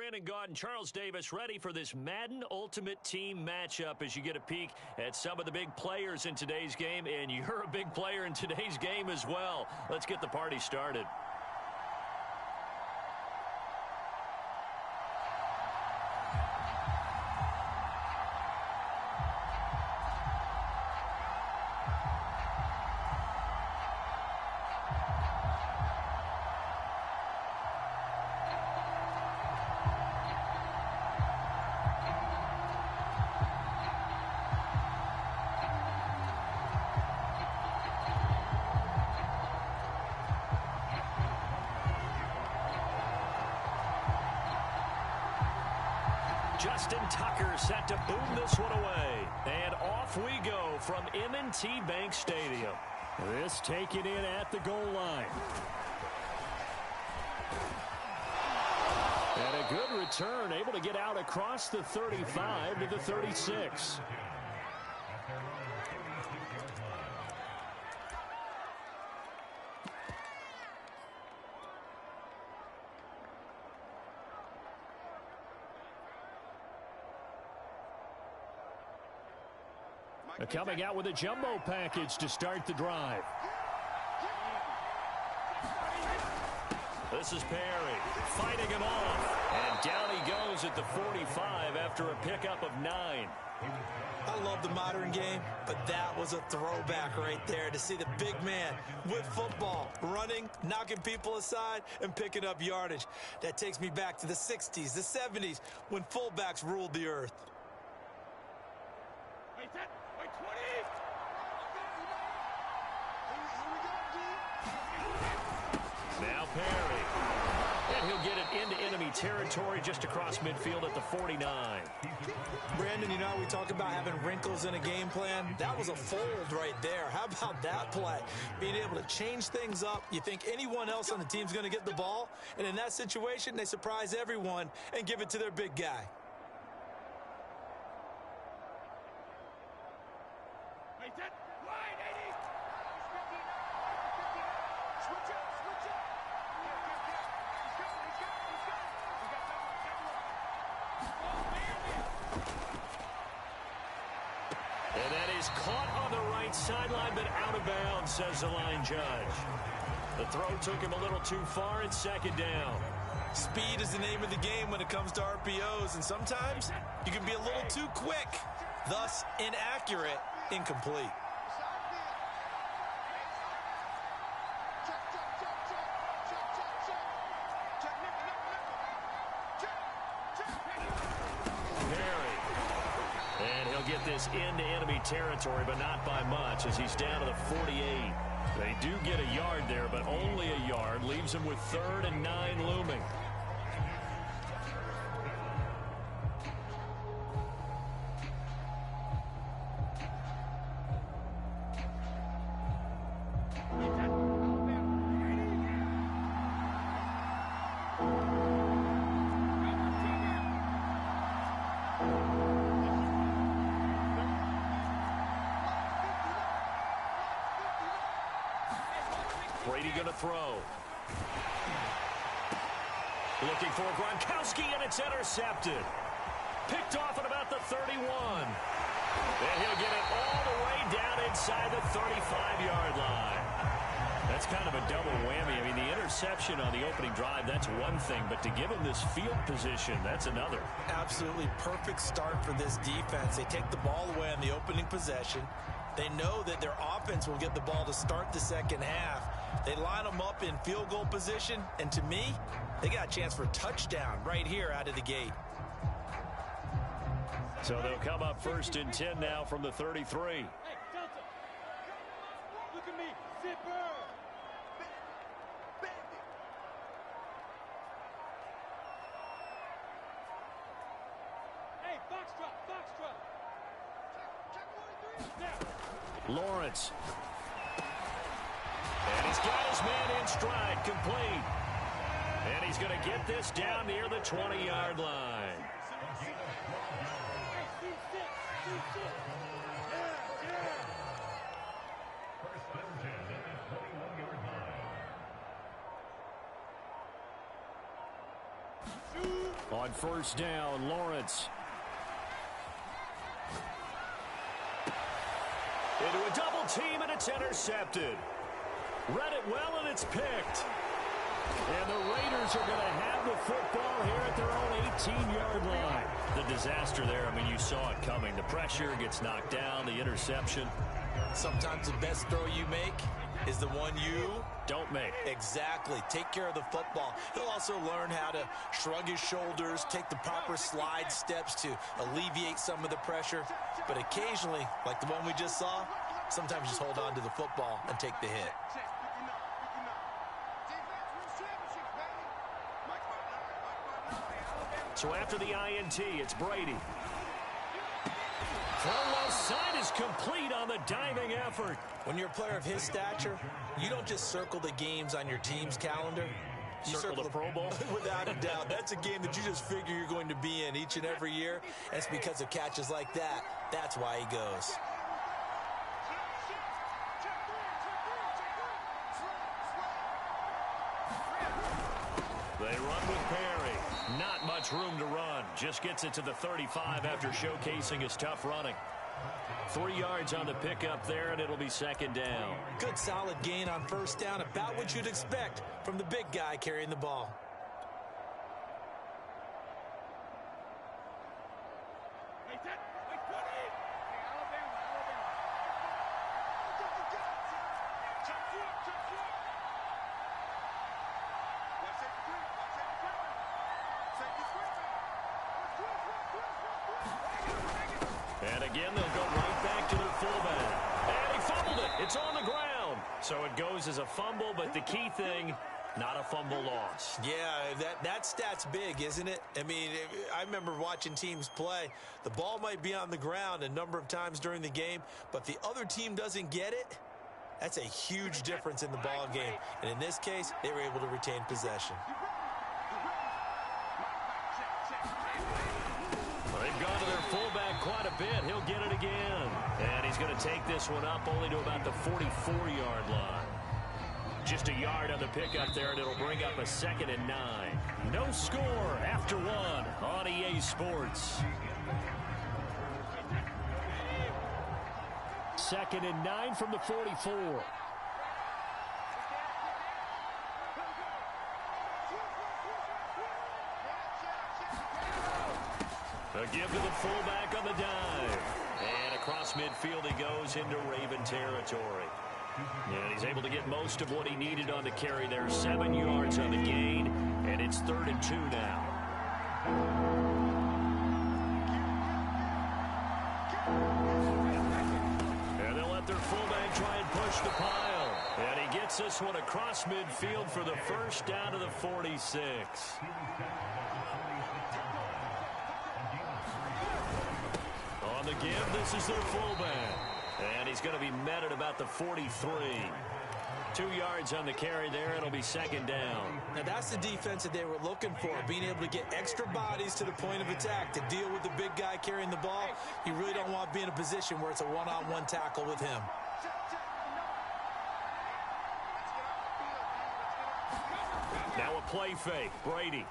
Brandon Gaud and Charles Davis ready for this Madden Ultimate Team matchup as you get a peek at some of the big players in today's game, and you're a big player in today's game as well. Let's get the party started. Justin Tucker set to boom this one away. And off we go from M&T Bank Stadium. This taken in at the goal line. And a good return, able to get out across the 35 to the 36. Coming out with a jumbo package to start the drive. This is Perry fighting him off. And down he goes at the 45 after a pickup of 9. I love the modern game, but that was a throwback right there to see the big man with football, running, knocking people aside, and picking up yardage. That takes me back to the 60s, the 70s, when fullbacks ruled the earth. Now Perry. And he'll get it into enemy territory just across midfield at the 49. Brandon, you know, we talk about having wrinkles in a game plan. That was a fold right there. How about that play? Being able to change things up. You think anyone else on the team's going to get the ball, and in that situation, they surprise everyone and give it to their big guy. And that is caught on the right sideline, but out of bounds, says the line judge. The throw took him a little too far. It's second down. Speed is the name of the game when it comes to RPOs, and sometimes you can be a little too quick, thus inaccurate, incomplete. Get this into enemy territory, but not by much as he's down to the 48. They do get a yard there, but only a yard. Leaves him with 3rd and 9 looming. Brady going to throw. Looking for Gronkowski, and it's intercepted. Picked off at about the 31. And he'll get it all the way down inside the 35-yard line. That's kind of a double whammy. I mean, the interception on the opening drive, that's one thing, but to give him this field position, that's another. Absolutely perfect start for this defense. They take the ball away on the opening possession. They know that their offense will get the ball to start the second half. They line them up in field goal position, and to me, they got a chance for a touchdown right here out of the gate. So they'll come up 1st and 10 now from the 33. Hey, Delta, look at me, zipper. Hey, foxtrot. Lawrence. And he's got his man in stride, complete. And he's going to get this down near the 20-yard line. On first down, Lawrence. Into a double team, and it's intercepted. Read it well, and it's picked. And the Raiders are going to have the football here at their own 18-yard line. The disaster there, I mean, you saw it coming. The pressure gets knocked down, the interception. Sometimes the best throw you make is the one you don't make. Exactly. Take care of the football. He'll also learn how to shrug his shoulders, take the proper slide steps to alleviate some of the pressure. But occasionally, like the one we just saw, sometimes just hold on to the football and take the hit. So after the INT, it's Brady. Throw left side is complete on the diving effort. When you're a player of his stature, you don't just circle the games on your team's calendar. You circle the Pro Bowl? Without a doubt. That's a game that you just figure you're going to be in each and every year. And it's because of catches like that. That's why he goes. They run with Perry. Not much room to run. Just gets it to the 35 after showcasing his tough running. 3 yards on the pickup there, and it'll be second down. Good solid gain on first down. About what you'd expect from the big guy carrying the ball. And again, they'll go right back to their fullback. And he fumbled it. It's on the ground. So it goes as a fumble, but the key thing, not a fumble loss. Yeah, that stat's big, isn't it? I mean, I remember watching teams play. The ball might be on the ground a number of times during the game, but the other team doesn't get it. That's a huge difference in the ball game. And in this case, they were able to retain possession. They've gone to their fullback quite a bit. He'll get it again. And he's going to take this one up only to about the 44-yard line. Just a yard on the pickup there, and it'll bring up a 2nd and 9. No score after one on EA Sports. 2nd and 9 from the 44. A give to the fullback on the dive. And across midfield he goes into Raven territory. And he's able to get most of what he needed on the carry there. 7 yards on the gain, and it's 3rd and 2 now. And they'll let their fullback try and push the pile. And he gets this one across midfield for the first down to the 46. On the give, this is their fullback. And he's going to be met at about the 43. 2 yards on the carry there. It'll be 2nd down. Now, that's the defense that they were looking for, being able to get extra bodies to the point of attack to deal with the big guy carrying the ball. You really don't want to be in a position where it's a one-on-one tackle with him. Now a play fake. Brady.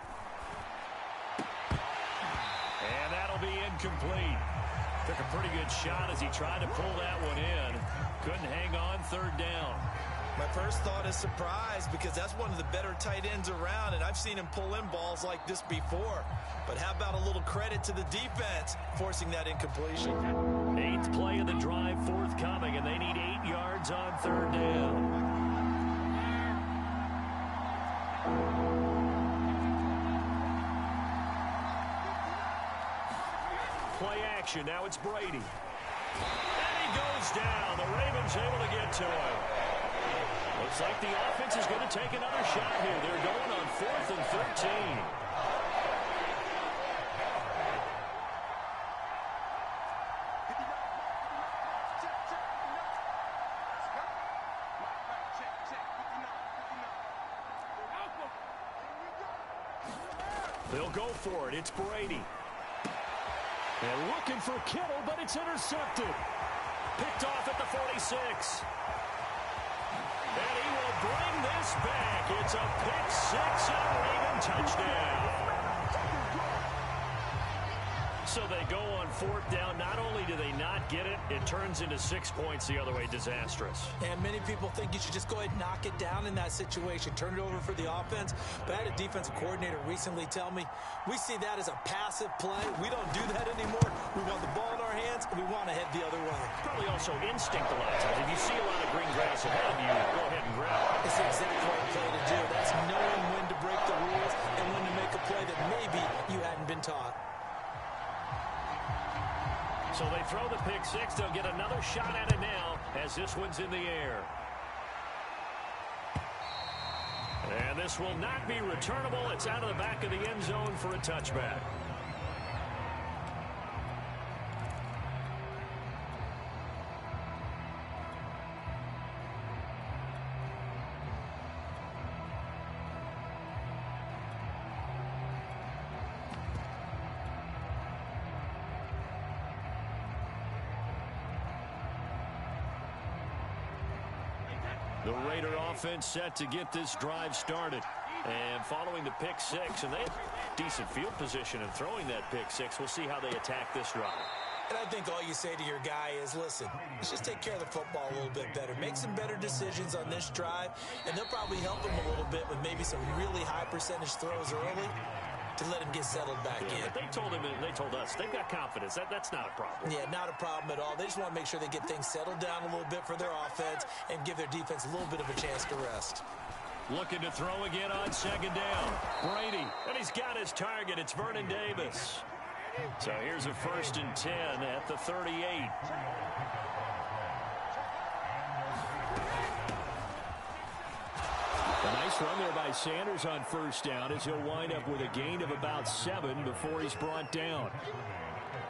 And that'll be incomplete. Took a pretty good shot as he tried to pull that one in. Couldn't hang on. 3rd down. My first thought is surprise, because that's one of the better tight ends around, and I've seen him pull in balls like this before. But how about a little credit to the defense forcing that incompletion? 8th play of the drive forthcoming, and they need 8 yards on 3rd down. Play action. Now it's Brady. And he goes down. The Ravens able to get to him. Looks like the offense is going to take another shot here. They're going on 4th and 13. They'll go for it. It's Brady. And looking for Kittle, but it's intercepted. Picked off at the 46. And he will bring this back. It's a pick 6 and a Raven touchdown. So they go on 4th down. Not only do they not get it, it turns into 6 points the other way. Disastrous. And many people think you should just go ahead and knock it down in that situation. Turn it over for the offense. But I had a defensive coordinator recently tell me, we see that as a passive play. We don't do that anymore. We want the ball in our hands, and we want to head the other way. Probably also instinct a lot of times. If you see a lot of green grass ahead of you, go ahead and grab it. It's the exact right play to do. That's knowing when to break the rules and when to make a play that maybe you hadn't been taught. So they throw the pick six. They'll get another shot at it now as this one's in the air. And this will not be returnable. It's out of the back of the end zone for a touchback. The Raider offense set to get this drive started. And following the pick six, and they have decent field position in throwing that pick six. We'll see how they attack this drive. And I think all you say to your guy is, listen, let's just take care of the football a little bit better. Make some better decisions on this drive, and they'll probably help him a little bit with maybe some really high percentage throws early to let him get settled back in. But they told him, and they told us, they've got confidence. That's not a problem. Yeah, not a problem at all. They just want to make sure they get things settled down a little bit for their offense and give their defense a little bit of a chance to rest. Looking to throw again on 2nd down. Brady, and he's got his target. It's Vernon Davis. So here's a 1st and 10 at the 38. A nice run there by Sanders on 1st down as he'll wind up with a gain of about 7 before he's brought down.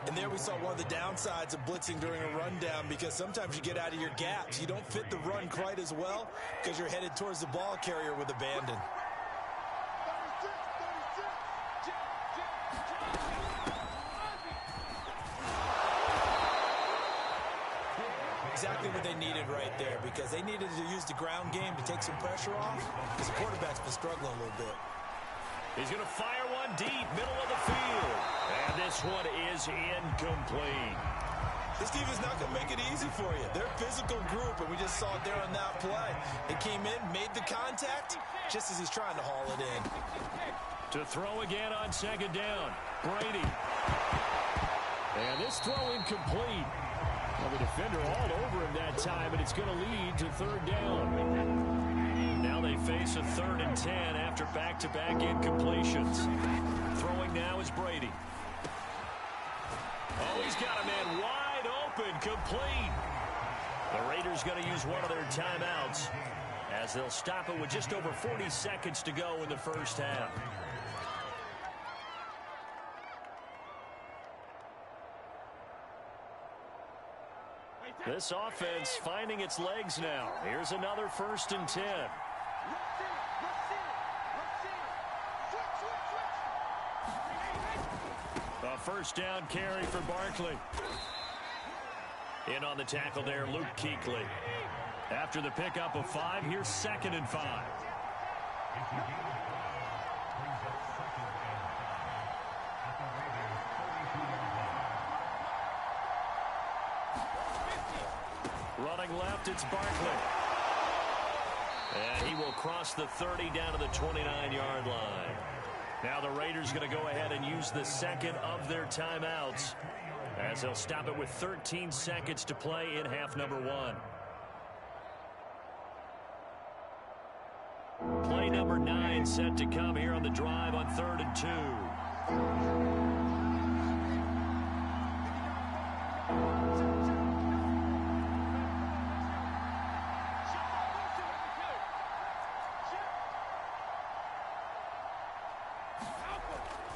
And there we saw one of the downsides of blitzing during a rundown, because sometimes you get out of your gaps. You don't fit the run quite as well because you're headed towards the ball carrier with abandon. Exactly what they needed right there, because they needed to use the ground game to take some pressure off, because the quarterback's been struggling a little bit. He's going to fire one deep, middle of the field. And this one is incomplete. This defense is not going to make it easy for you. They're a physical group, and we just saw it there on that play. They came in, made the contact, just as he's trying to haul it in. To throw again on 2nd down. Brady. And this throw incomplete. Well, the defender all over him that time, and it's going to lead to 3rd down. Now they face a 3rd and 10 after back-to-back incompletions. Throwing now is Brady. Oh, he's got a man wide open, complete. The Raiders going to use one of their timeouts as they'll stop it with just over 40 seconds to go in the 1st half. This offense finding its legs now. Here's another 1st and 10. A 1st down carry for Barkley. In on the tackle there, Luke Kuechly. After the pickup of 5, here's 2nd and 5. Running left, it's Barkley. And he will cross the 30 down to the 29-yard line. Now the Raiders going to go ahead and use the 2nd of their timeouts as they'll stop it with 13 seconds to play in half number 1. Play number 9 set to come here on the drive on 3rd and 2.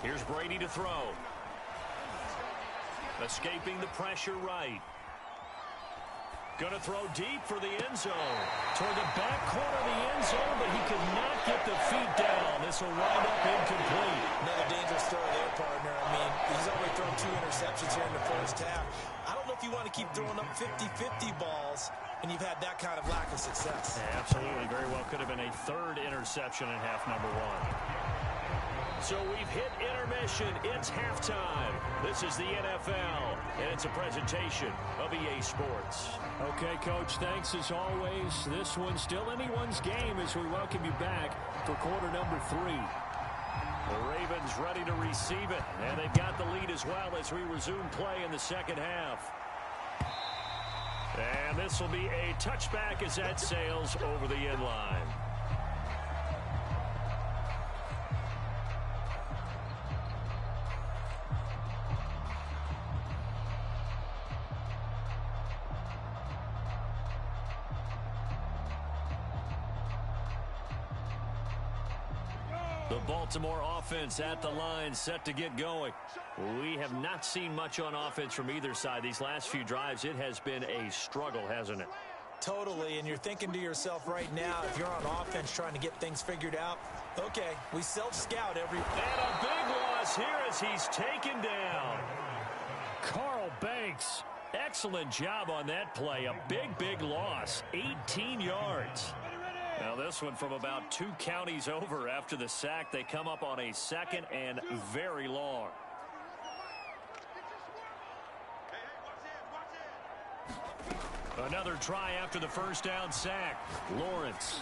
Here's Brady to throw. Escaping the pressure right. Going to throw deep for the end zone. Toward the back corner of the end zone, but he could not get the feet down. This will wind up incomplete. Another dangerous throw there, partner. I mean, he's already thrown 2 interceptions here in the 1st half. I don't know if you want to keep throwing up 50-50 balls when you've had that kind of lack of success. Yeah, absolutely. Very well could have been a 3rd interception in half number 1. So we've hit interception intermission. It's halftime. This is the NFL, and it's a presentation of EA Sports. Okay, Coach, thanks as always. This one's still anyone's game as we welcome you back for quarter number 3. The Ravens ready to receive it, and they've got the lead as well as we resume play in the second half. And this will be a touchback as that sails over the end line. The Baltimore offense at the line, set to get going. We have not seen much on offense from either side. These last few drives, it has been a struggle, hasn't it? Totally, and you're thinking to yourself right now, if you're on offense trying to get things figured out, okay, we self-scout every... And a big loss here as he's taken down. Carl Banks, excellent job on that play. A big loss, 18 yards. Now this one from about 2 counties over after the sack. They come up on a second and very long. Another try after the first down sack. Lawrence.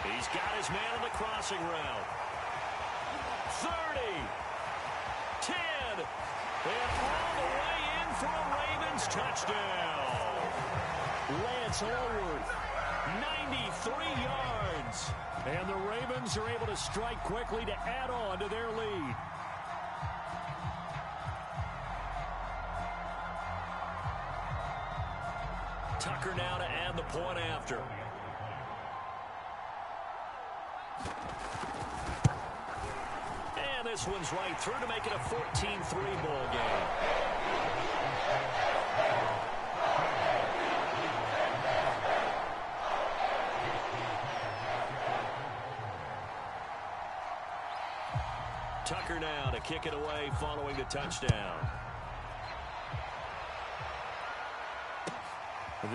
He's got his man on the crossing route. 30. 10. And all the way in for a Ravens touchdown. Lance Allworth. 93 yards. And the Ravens are able to strike quickly to add on to their lead. Tucker now to add the point after. And this one's right through to make it a 14-3 ball game. Tucker now to kick it away following the touchdown.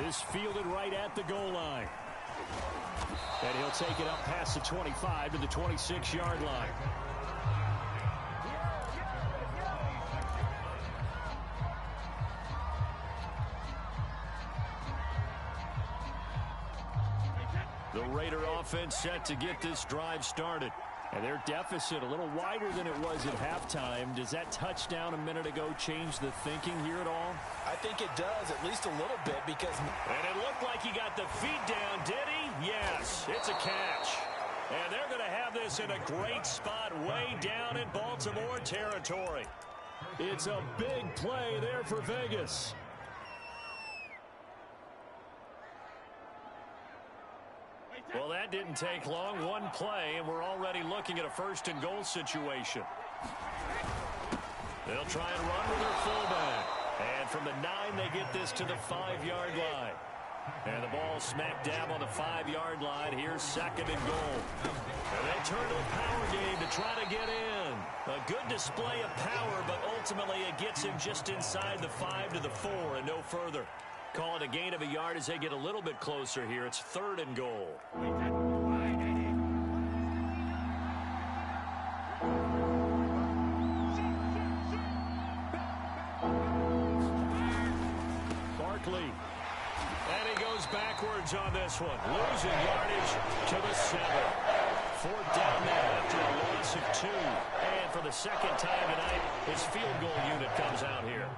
This fielded right at the goal line. And he'll take it up past the 25 to the 26-yard line. The Raider offense set to get this drive started. And their deficit a little wider than it was at halftime. Does that touchdown a minute ago change the thinking here at all? I think it does, at least a little bit, because... And it looked like he got the feet down, did he? Yes, it's a catch. And they're going to have this in a great spot way down in Baltimore territory. It's a big play there for Vegas. Well, that didn't take long. One play, and we're already looking at a first-and-goal situation. They'll try and run with their fullback. And from the 9, they get this to the 5-yard line. And the ball smack dab on the 5-yard line. Here's second and goal. And they turn to a power game to try to get in. A good display of power, but ultimately it gets him just inside the 5 to the 4 and no further. Call it a gain of a yard as they get a little bit closer here. It's third and goal. Barkley. And he goes backwards on this one. Losing yardage to the 7. Fourth down now after a loss of 2. And for the second time tonight, his field goal unit comes out here.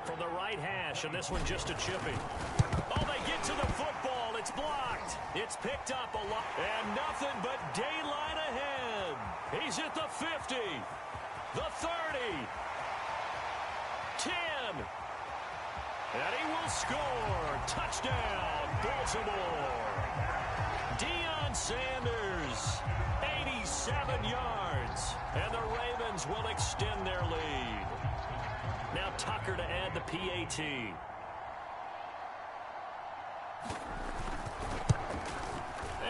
From the right hash, and this one just a chipping. Oh, they get to the football. It's blocked. It's picked up a lot. And nothing but daylight ahead. He's at the 50. The 30. 10. And he will score. Touchdown, Baltimore. Deion Sanders, 87 yards. And the Ravens will extend their lead. Now Tucker to add the PAT.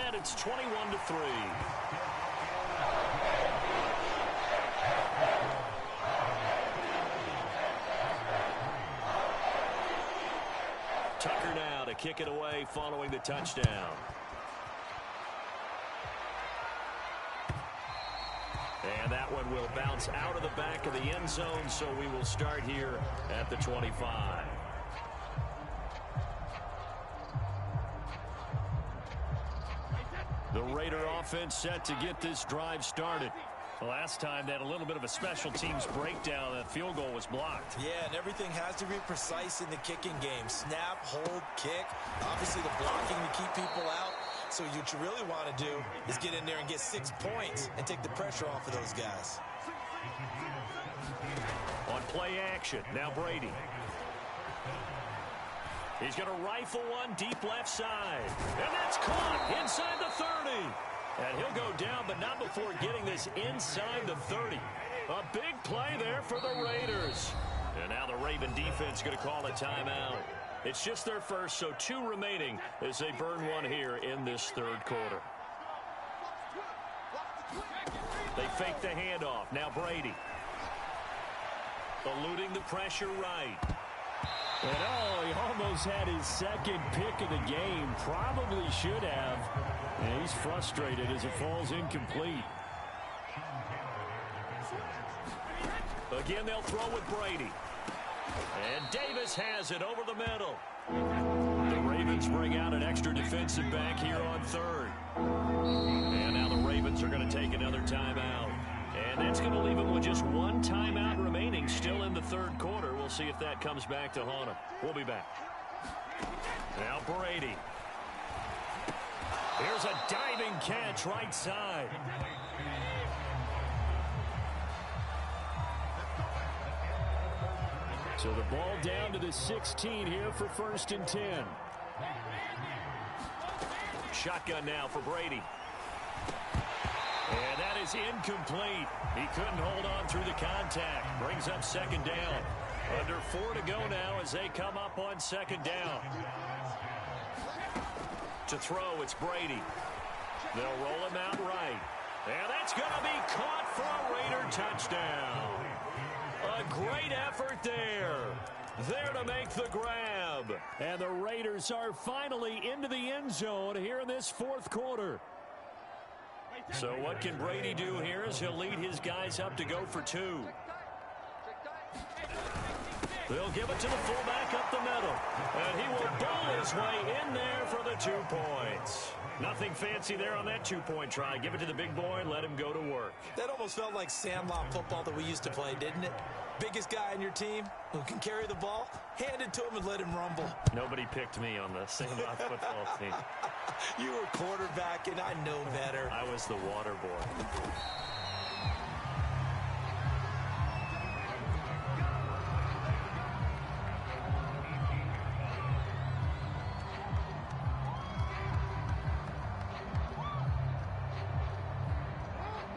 And it's 21-3. Tucker now to kick it away following the touchdown. And that that one will bounce out of the back of the end zone, so we will start here at the 25. The Raider offense set to get this drive started. The last time they had a little bit of a special teams breakdown. That field goal was blocked. Yeah, and everything has to be precise in the kicking game. Snap, hold, kick. Obviously the blocking to keep people out. So what you really want to do is get in there and get 6 points and take the pressure off of those guys. On play action, now Brady. He's going to rifle one deep left side. And that's caught inside the 30. And he'll go down, but not before getting this inside the 30. A big play there for the Raiders. And now the Raven defense going to call a timeout. It's just their first, so 2 remaining as they burn one here in this third quarter. They fake the handoff. Now Brady. Eluding the pressure right. And he almost had his second pick of the game. Probably should have. And he's frustrated as it falls incomplete. Again, they'll throw with Brady. And Davis has it over the middle. The Ravens bring out an extra defensive back here on third. And now the Ravens are going to take another timeout. And that's going to leave them with just 1 timeout remaining still in the third quarter. We'll see if that comes back to haunt them. We'll be back. Now Brady. Here's a diving catch right side. So the ball down to the 16 here for 1st and 10. Shotgun now for Brady. And that is incomplete. He couldn't hold on through the contact. Brings up 2nd down. Under 4 to go now as they come up on 2nd down. To throw, it's Brady. They'll roll him out right. And that's going to be caught for a Raider touchdown. A great effort there. There to make the grab. And the Raiders are finally into the end zone here in this 4th quarter. So what can Brady do here as he'll lead his guys up to go for 2. They'll give it to the fullback up the middle. And he will bowl his way in there for the 2 points. Nothing fancy there on that 2-point try. Give it to the big boy and let him go to work. That almost felt like Sandlot football that we used to play, didn't it? Biggest guy on your team who can carry the ball, hand it to him and let him rumble. Nobody picked me on the Sandlot football team. You were quarterback, and I know better. I was the water boy.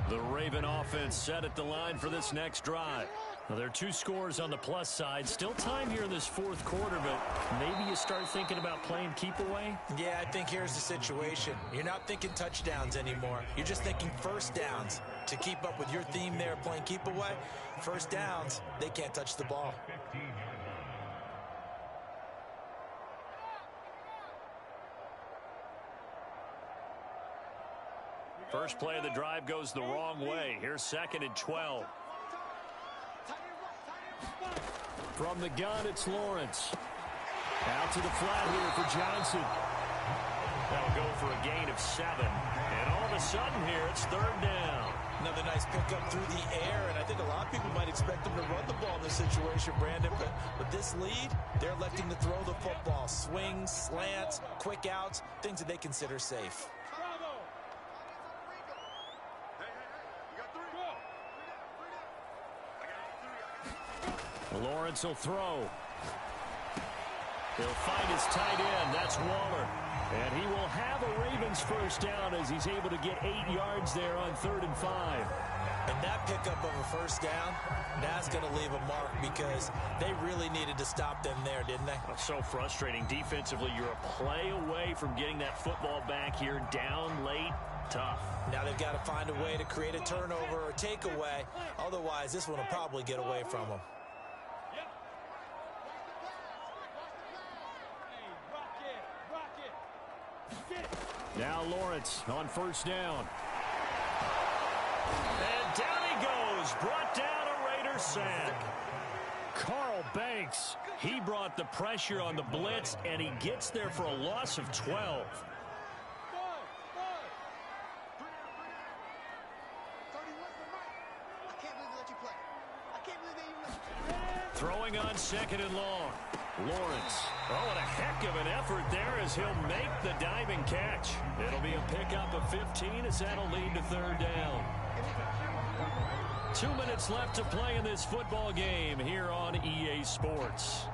The Raven offense set at the line for this next drive. Now, there are 2 scores on the plus side. Still time here in this 4th quarter, but maybe you start thinking about playing keep away? Yeah, I think here's the situation. You're not thinking touchdowns anymore. You're just thinking 1st downs. To keep up with your theme there, playing keep away, 1st downs, they can't touch the ball. First play of the drive goes the wrong way. Here's 2nd and 12. From the gun, it's Lawrence. Out to the flat here for Johnson. That'll go for a gain of 7. And all of a sudden here, it's 3rd down. Another nice pickup through the air, and I think a lot of people might expect them to run the ball in this situation, Brandon, but with this lead, they're electing to throw the football. Swings, slants, quick outs, things that they consider safe. Lawrence will throw. He'll find his tight end. That's Waller. And he will have a Ravens 1st down as he's able to get 8 yards there on 3rd and 5. And that pickup of a 1st down, that's going to leave a mark because they really needed to stop them there, didn't they? Oh, so frustrating. Defensively, you're a play away from getting that football back here down late. Tough. Now they've got to find a way to create a turnover or takeaway. Otherwise, this one will probably get away from them. Now Lawrence on 1st down. And down he is brought down, a Raider sack. Carl Banks, he brought the pressure on the blitz, and he gets there for a loss of 12. Throwing on 2nd and long. Lawrence. Oh, and a heck of an effort there as he'll make the diving catch. It'll be a pickup of 15 as that'll lead to 3rd down. 2 minutes left to play in this football game here on EA Sports.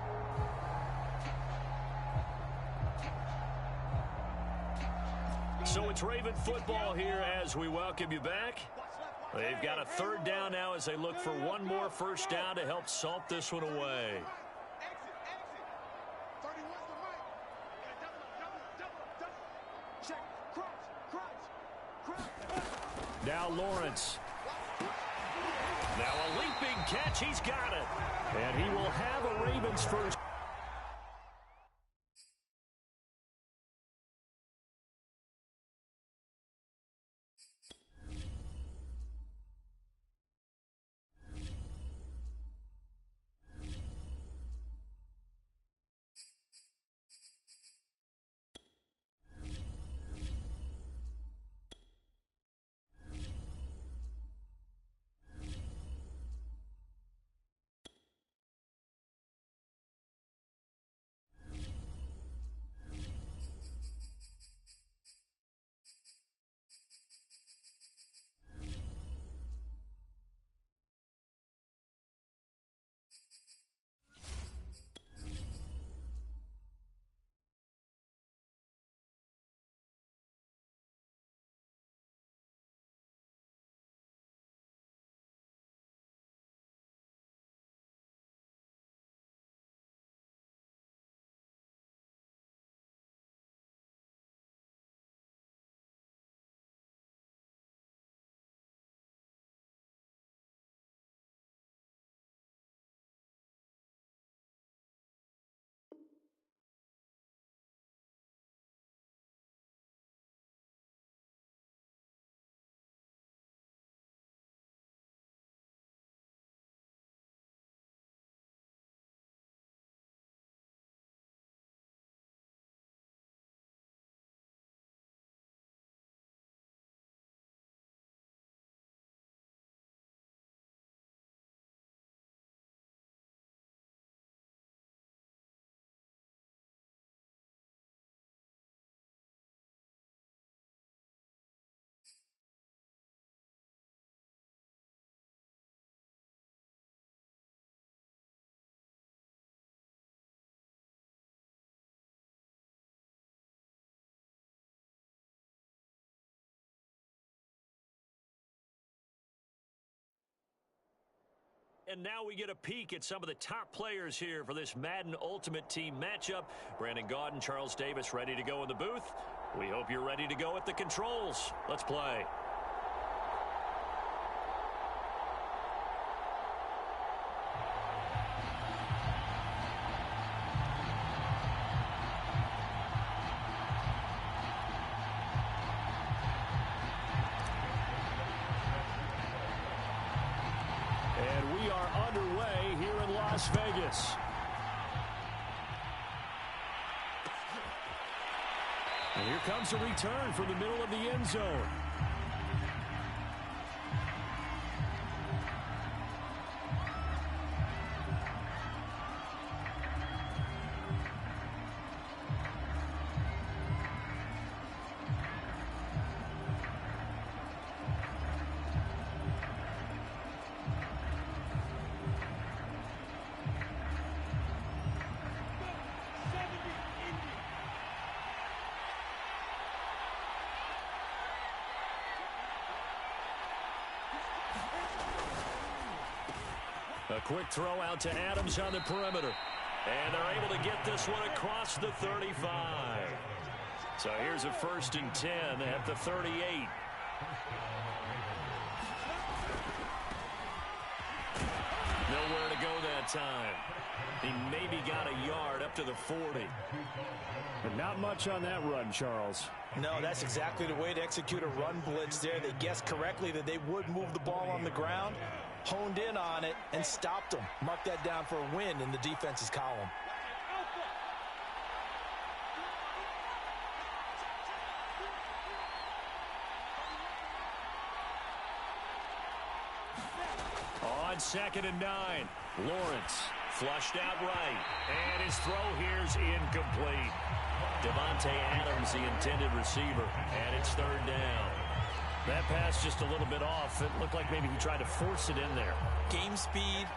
So it's Raven football here as we welcome you back. They've got a 3rd down now as they look for one more 1st down to help salt this one away. Now Lawrence. Now a leaping catch. He's got it. And he will have a Ravens first. And now we get a peek at some of the top players here for this Madden Ultimate Team matchup. Brandon Gaudin, Charles Davis ready to go in the booth. We hope you're ready to go at the controls. Let's play. Las Vegas. And here comes a return from the middle of the end zone. A quick throw out to Adams on the perimeter. And they're able to get this one across the 35. So here's a 1st and 10 at the 38. Nowhere to go that time. He maybe got a yard up to the 40. But not much on that run, Charles. No, that's exactly the way to execute a run blitz there. They guessed correctly that they would move the ball on the ground. honed in on it and stopped them. Mark that down for a win in the defense's column. On 2nd and 9, Lawrence flushed out right, and his throw here's incomplete. Devontae Adams, the intended receiver, and it's 3rd down. That pass just a little bit off. It looked like maybe he tried to force it in there. Game speed,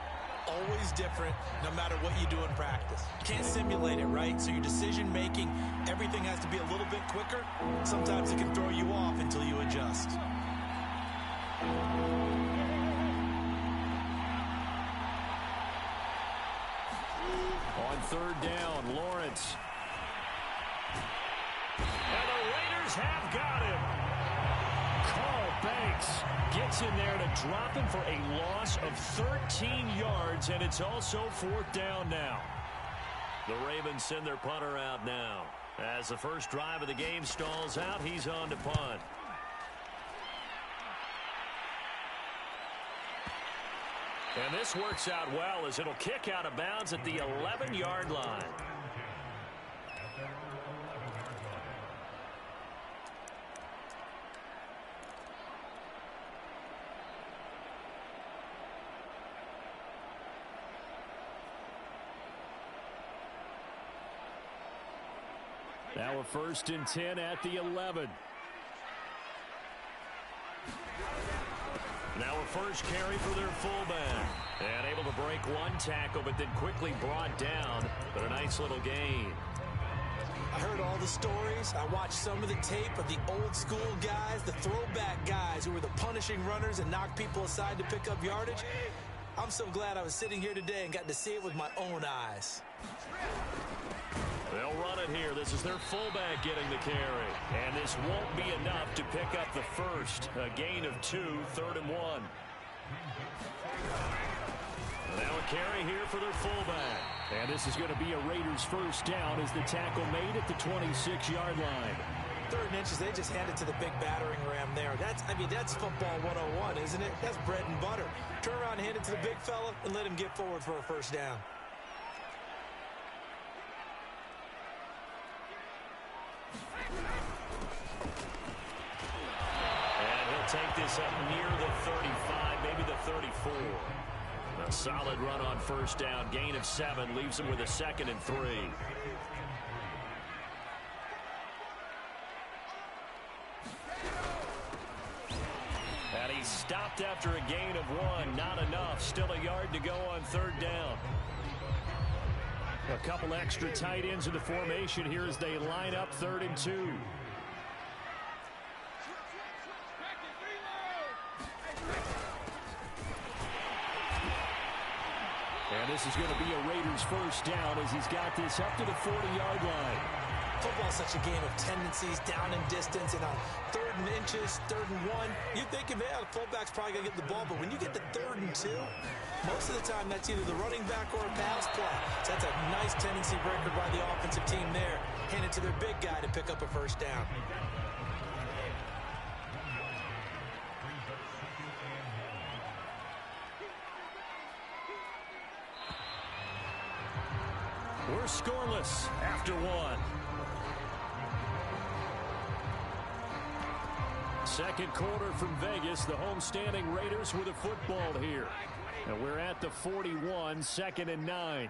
always different, no matter what you do in practice. You can't simulate it, right? So your decision making, everything has to be a little bit quicker. Sometimes it can throw you off until you adjust. On 3rd down, Lawrence. And the Raiders have got him. Carl Banks gets in there to drop him for a loss of 13 yards, and it's also 4th down now. The Ravens send their punter out now. As the first drive of the game stalls out, he's on to punt. And this works out well as it'll kick out of bounds at the 11-yard line. Now a 1st and 10 at the 11. Now a first carry for their fullback. And able to break one tackle, but then quickly brought down. But a nice little gain. I heard all the stories. I watched some of the tape of the old school guys, the throwback guys who were the punishing runners and knocked people aside to pick up yardage. I'm so glad I was sitting here today and got to see it with my own eyes. They'll run it here. This is their fullback getting the carry. And this won't be enough to pick up the first. A gain of 2, 3rd and 1. Now a carry here for their fullback. And this is going to be a Raiders first down as the tackle made at the 26-yard line. 3rd and inches, they just hand it to the big battering ram there. That's football 101, isn't it? That's bread and butter. Turn around, hand it to the big fella, and let him get forward for a first down. Take this up near the 35, maybe the 34. A solid run on first down. Gain of 7 leaves him with a 2nd and 3. And he's stopped after a gain of 1. Not enough. Still a yard to go on 3rd down. A couple extra tight ends in the formation here as they line up 3rd and 2. And this is going to be a Raiders first down as he's got this up to the 40-yard line. Football's such a game of tendencies, down and distance, and on 3rd and inches, 3rd and 1, you think, the fullback's probably going to get the ball, but when you get to 3rd and 2, most of the time that's either the running back or a pass play. So that's a nice tendency breaker by the offensive team there. Hand it to their big guy to pick up a first down. We're scoreless after 1. Second quarter from Vegas. The homestanding Raiders with a football here. And we're at the 41, 2nd and 9.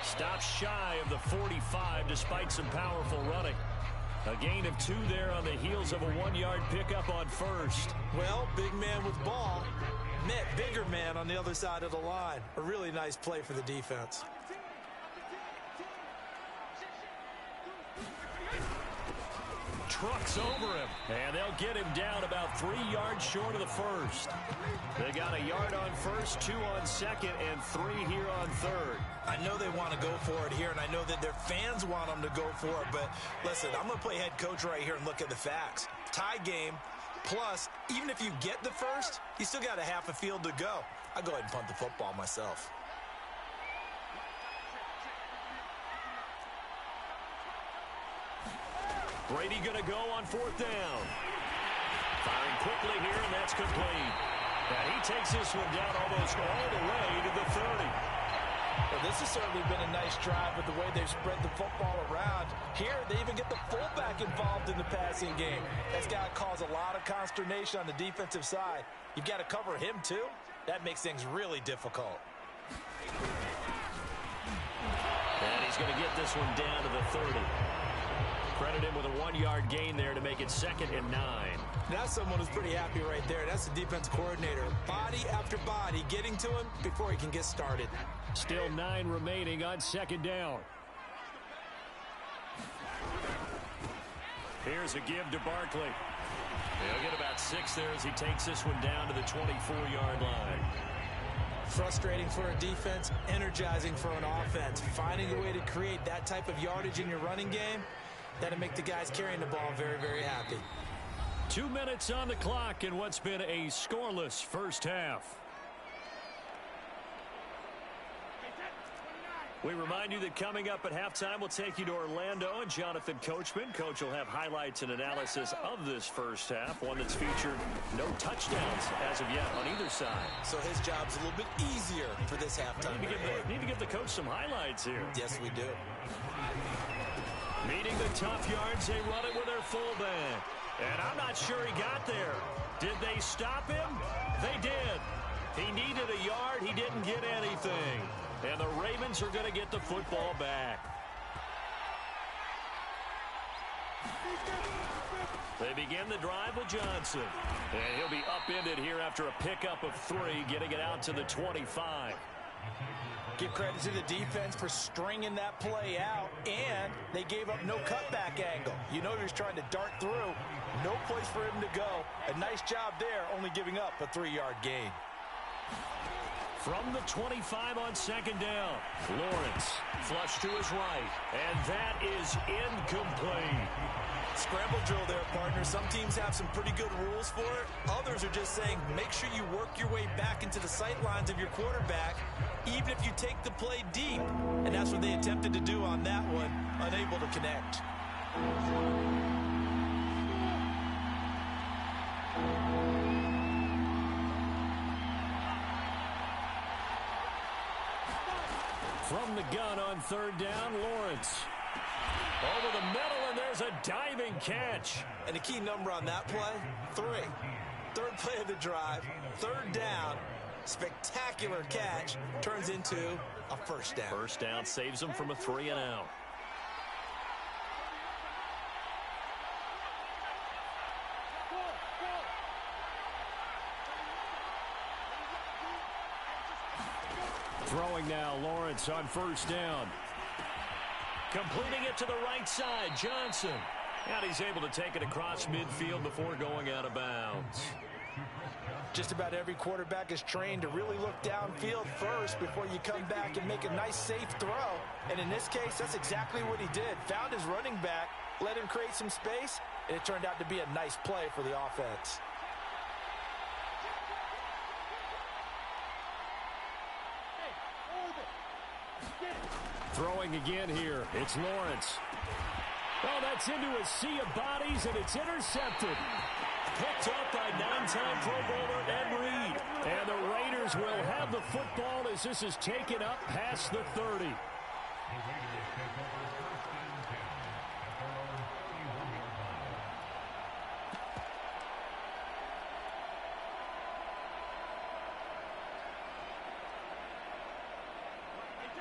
Stops shy of the 45 despite some powerful running. A gain of 2 there on the heels of a 1-yard pickup on first. Well, big man with ball met bigger man on the other side of the line. A really nice play for the defense. Trucks over him, and they'll get him down about 3 yards short of the first. They got a yard on first, 2 on second, and 3 here on third. I know they want to go for it here, and I know that their fans want them to go for it, but listen, I'm going to play head coach right here and look at the facts. Tie game, plus, even if you get the first, you still got a half a field to go. I'll go ahead and punt the football myself. Brady going to go on 4th down. Firing quickly here, and that's complete. And he takes this one down almost all the way to the 30. Well, this has certainly been a nice drive with the way they've spread the football around. Here, they even get the fullback involved in the passing game. That's got to cause a lot of consternation on the defensive side. You've got to cover him, too. That makes things really difficult. And he's going to get this one down to the 30. Credit him with a 1-yard gain there to make it 2nd and 9. That's someone who's pretty happy right there. That's the defense coordinator. Body after body getting to him before he can get started. Still 9 remaining on 2nd down. Here's a give to Barkley. He'll get about 6 there as he takes this one down to the 24-yard line. Frustrating for a defense, energizing for an offense. Finding a way to create that type of yardage in your running game, that'll make the guys carrying the ball very, very happy. 2 minutes on the clock in what's been a scoreless first half. We remind you that coming up at halftime, we'll take you to Orlando and Jonathan Coachman. Coach will have highlights and analysis of this first half, one that's featured no touchdowns as of yet on either side. So his job's a little bit easier for this halftime. Need to give the coach some highlights here. Yes, we do. Meeting the tough yards, they run it with their fullback. And I'm not sure he got there. Did they stop him? They did. He needed a yard. He didn't get anything. And the Ravens are going to get the football back. They begin the drive with Johnson. And he'll be upended here after a pickup of 3, getting it out to the 25. Give credit to the defense for stringing that play out, and they gave up no cutback angle. You know he was trying to dart through. No place for him to go. A nice job there, only giving up a 3-yard gain. From the 25 on 2nd down, Lawrence flush to his right, and that is incomplete. Scramble drill there, partner. Some teams have some pretty good rules for it. Others are just saying make sure you work your way back into the sight lines of your quarterback, even if you take the play deep. And that's what they attempted to do on that one, unable to connect. From the gun on 3rd down, Lawrence. Over the middle, and there's a diving catch. And the key number on that play, 3. 3rd play of the drive, 3rd down, spectacular catch, turns into a 1st down. 1st down saves them from a 3-and-out. Throwing now, Lawrence on 1st down. Completing it to the right side, Johnson. And he's able to take it across midfield before going out of bounds. Just about every quarterback is trained to really look downfield first before you come back and make a nice, safe throw. And in this case, that's exactly what he did. Found his running back, let him create some space, and it turned out to be a nice play for the offense. Throwing again here. It's Lawrence. Oh, that's into a sea of bodies, and it's intercepted. Picked up by 9-time Pro Bowler Ed Reed. And the Raiders will have the football as this is taken up past the 30.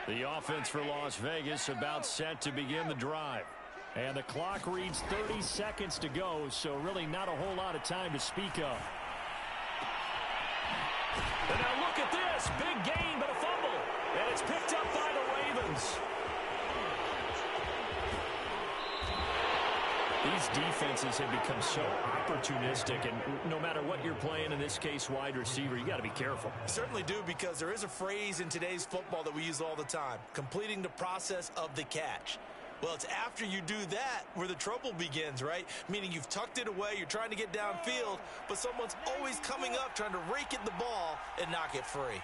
The offense for Las Vegas about set to begin the drive. And the clock reads 30 seconds to go, so really not a whole lot of time to speak of. And now look at this. Big gain, but a fumble. And it's picked up by the Ravens. These defenses have become so opportunistic, and no matter what you're playing, in this case wide receiver, you got to be careful. Certainly do, because there is a phrase in today's football that we use all the time, completing the process of the catch. Well, it's after you do that where the trouble begins, right? Meaning you've tucked it away, you're trying to get downfield, but someone's always coming up trying to rake at the ball and knock it free.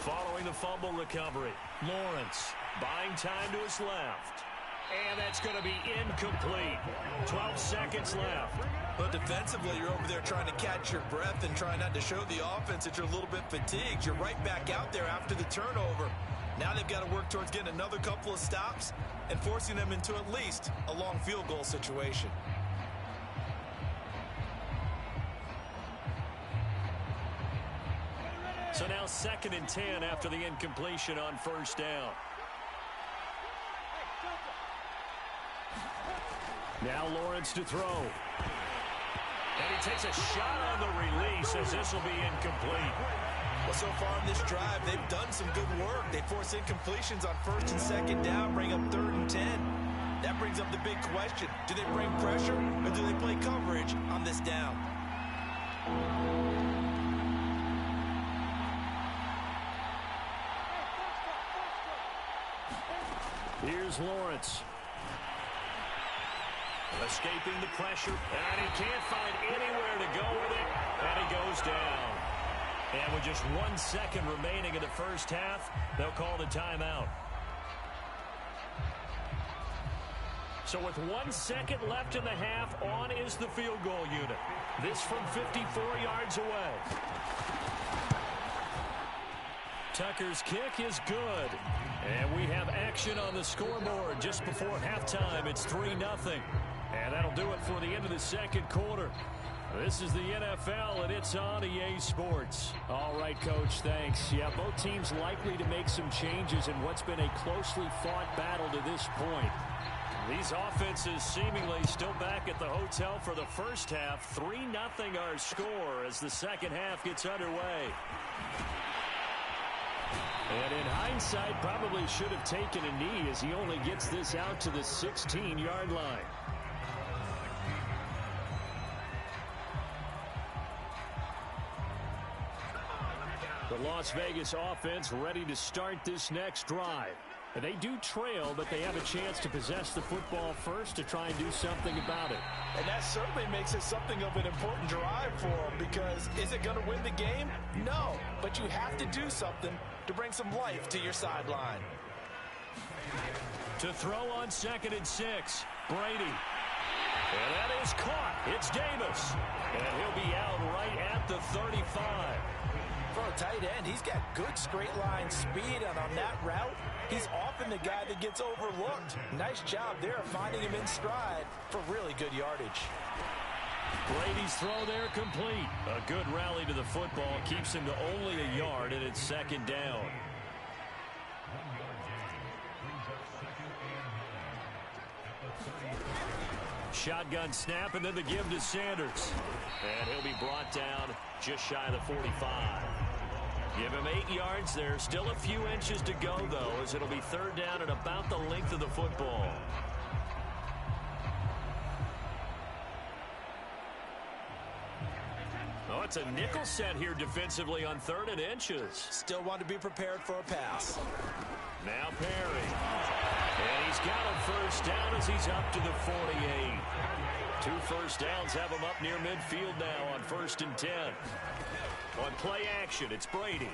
Following the fumble recovery, Lawrence buying time to his left. And that's going to be incomplete. 12 seconds left. But defensively, you're over there trying to catch your breath and trying not to show the offense that you're a little bit fatigued. You're right back out there after the turnover. Now they've got to work towards getting another couple of stops and forcing them into at least a long field goal situation. So now 2nd and 10 after the incompletion on first down. Now Lawrence to throw. And he takes a shot on the release as this will be incomplete. Well, so far in this drive, they've done some good work. They force incompletions on 1st and 2nd down, bring up 3rd and 10. That brings up the big question. Do they bring pressure or do they play coverage on this down? Here's Lawrence. Escaping the pressure, and he can't find anywhere to go with it, and he goes down. And with just 1 second remaining in the first half, they'll call the timeout. So with 1 second left in the half, on is the field goal unit. This from 54 yards away. Tucker's kick is good. And we have action on the scoreboard just before halftime. It's 3-0. And that'll do it for the end of the second quarter. This is the NFL, and it's on EA Sports. All right, Coach, thanks. Yeah, both teams likely to make some changes in what's been a closely fought battle to this point. These offenses seemingly still back at the hotel for the first half. 3-0 our score as the second half gets underway. And in hindsight, probably should have taken a knee as he only gets this out to the 16-yard line. The Las Vegas offense ready to start this next drive. They do trail, but they have a chance to possess the football first to try and do something about it. And that certainly makes it something of an important drive for them, because is it going to win the game? No, but you have to do something to bring some life to your sideline. To throw on 2nd and 6, Brady. And that is caught. It's Davis. And he'll be out right at the 35. For a tight end, he's got good straight line speed, and on that route, he's often the guy that gets overlooked. Nice job there finding him in stride for really good yardage. Brady's throw there complete. A good rally to the football keeps him to only a yard, and it's 2nd down. Shotgun snap, and then the give to Sanders. And he'll be brought down just shy of the 45. Give him 8 yards there. Still a few inches to go, though, as it'll be 3rd down and about the length of the football. Oh, it's a nickel set here defensively on 3rd and inches. Still want to be prepared for a pass. Now Perry. And he's got a 1st down as he's up to the 48. 2 first downs have him up near midfield now on 1st and 10. On play action, it's Brady.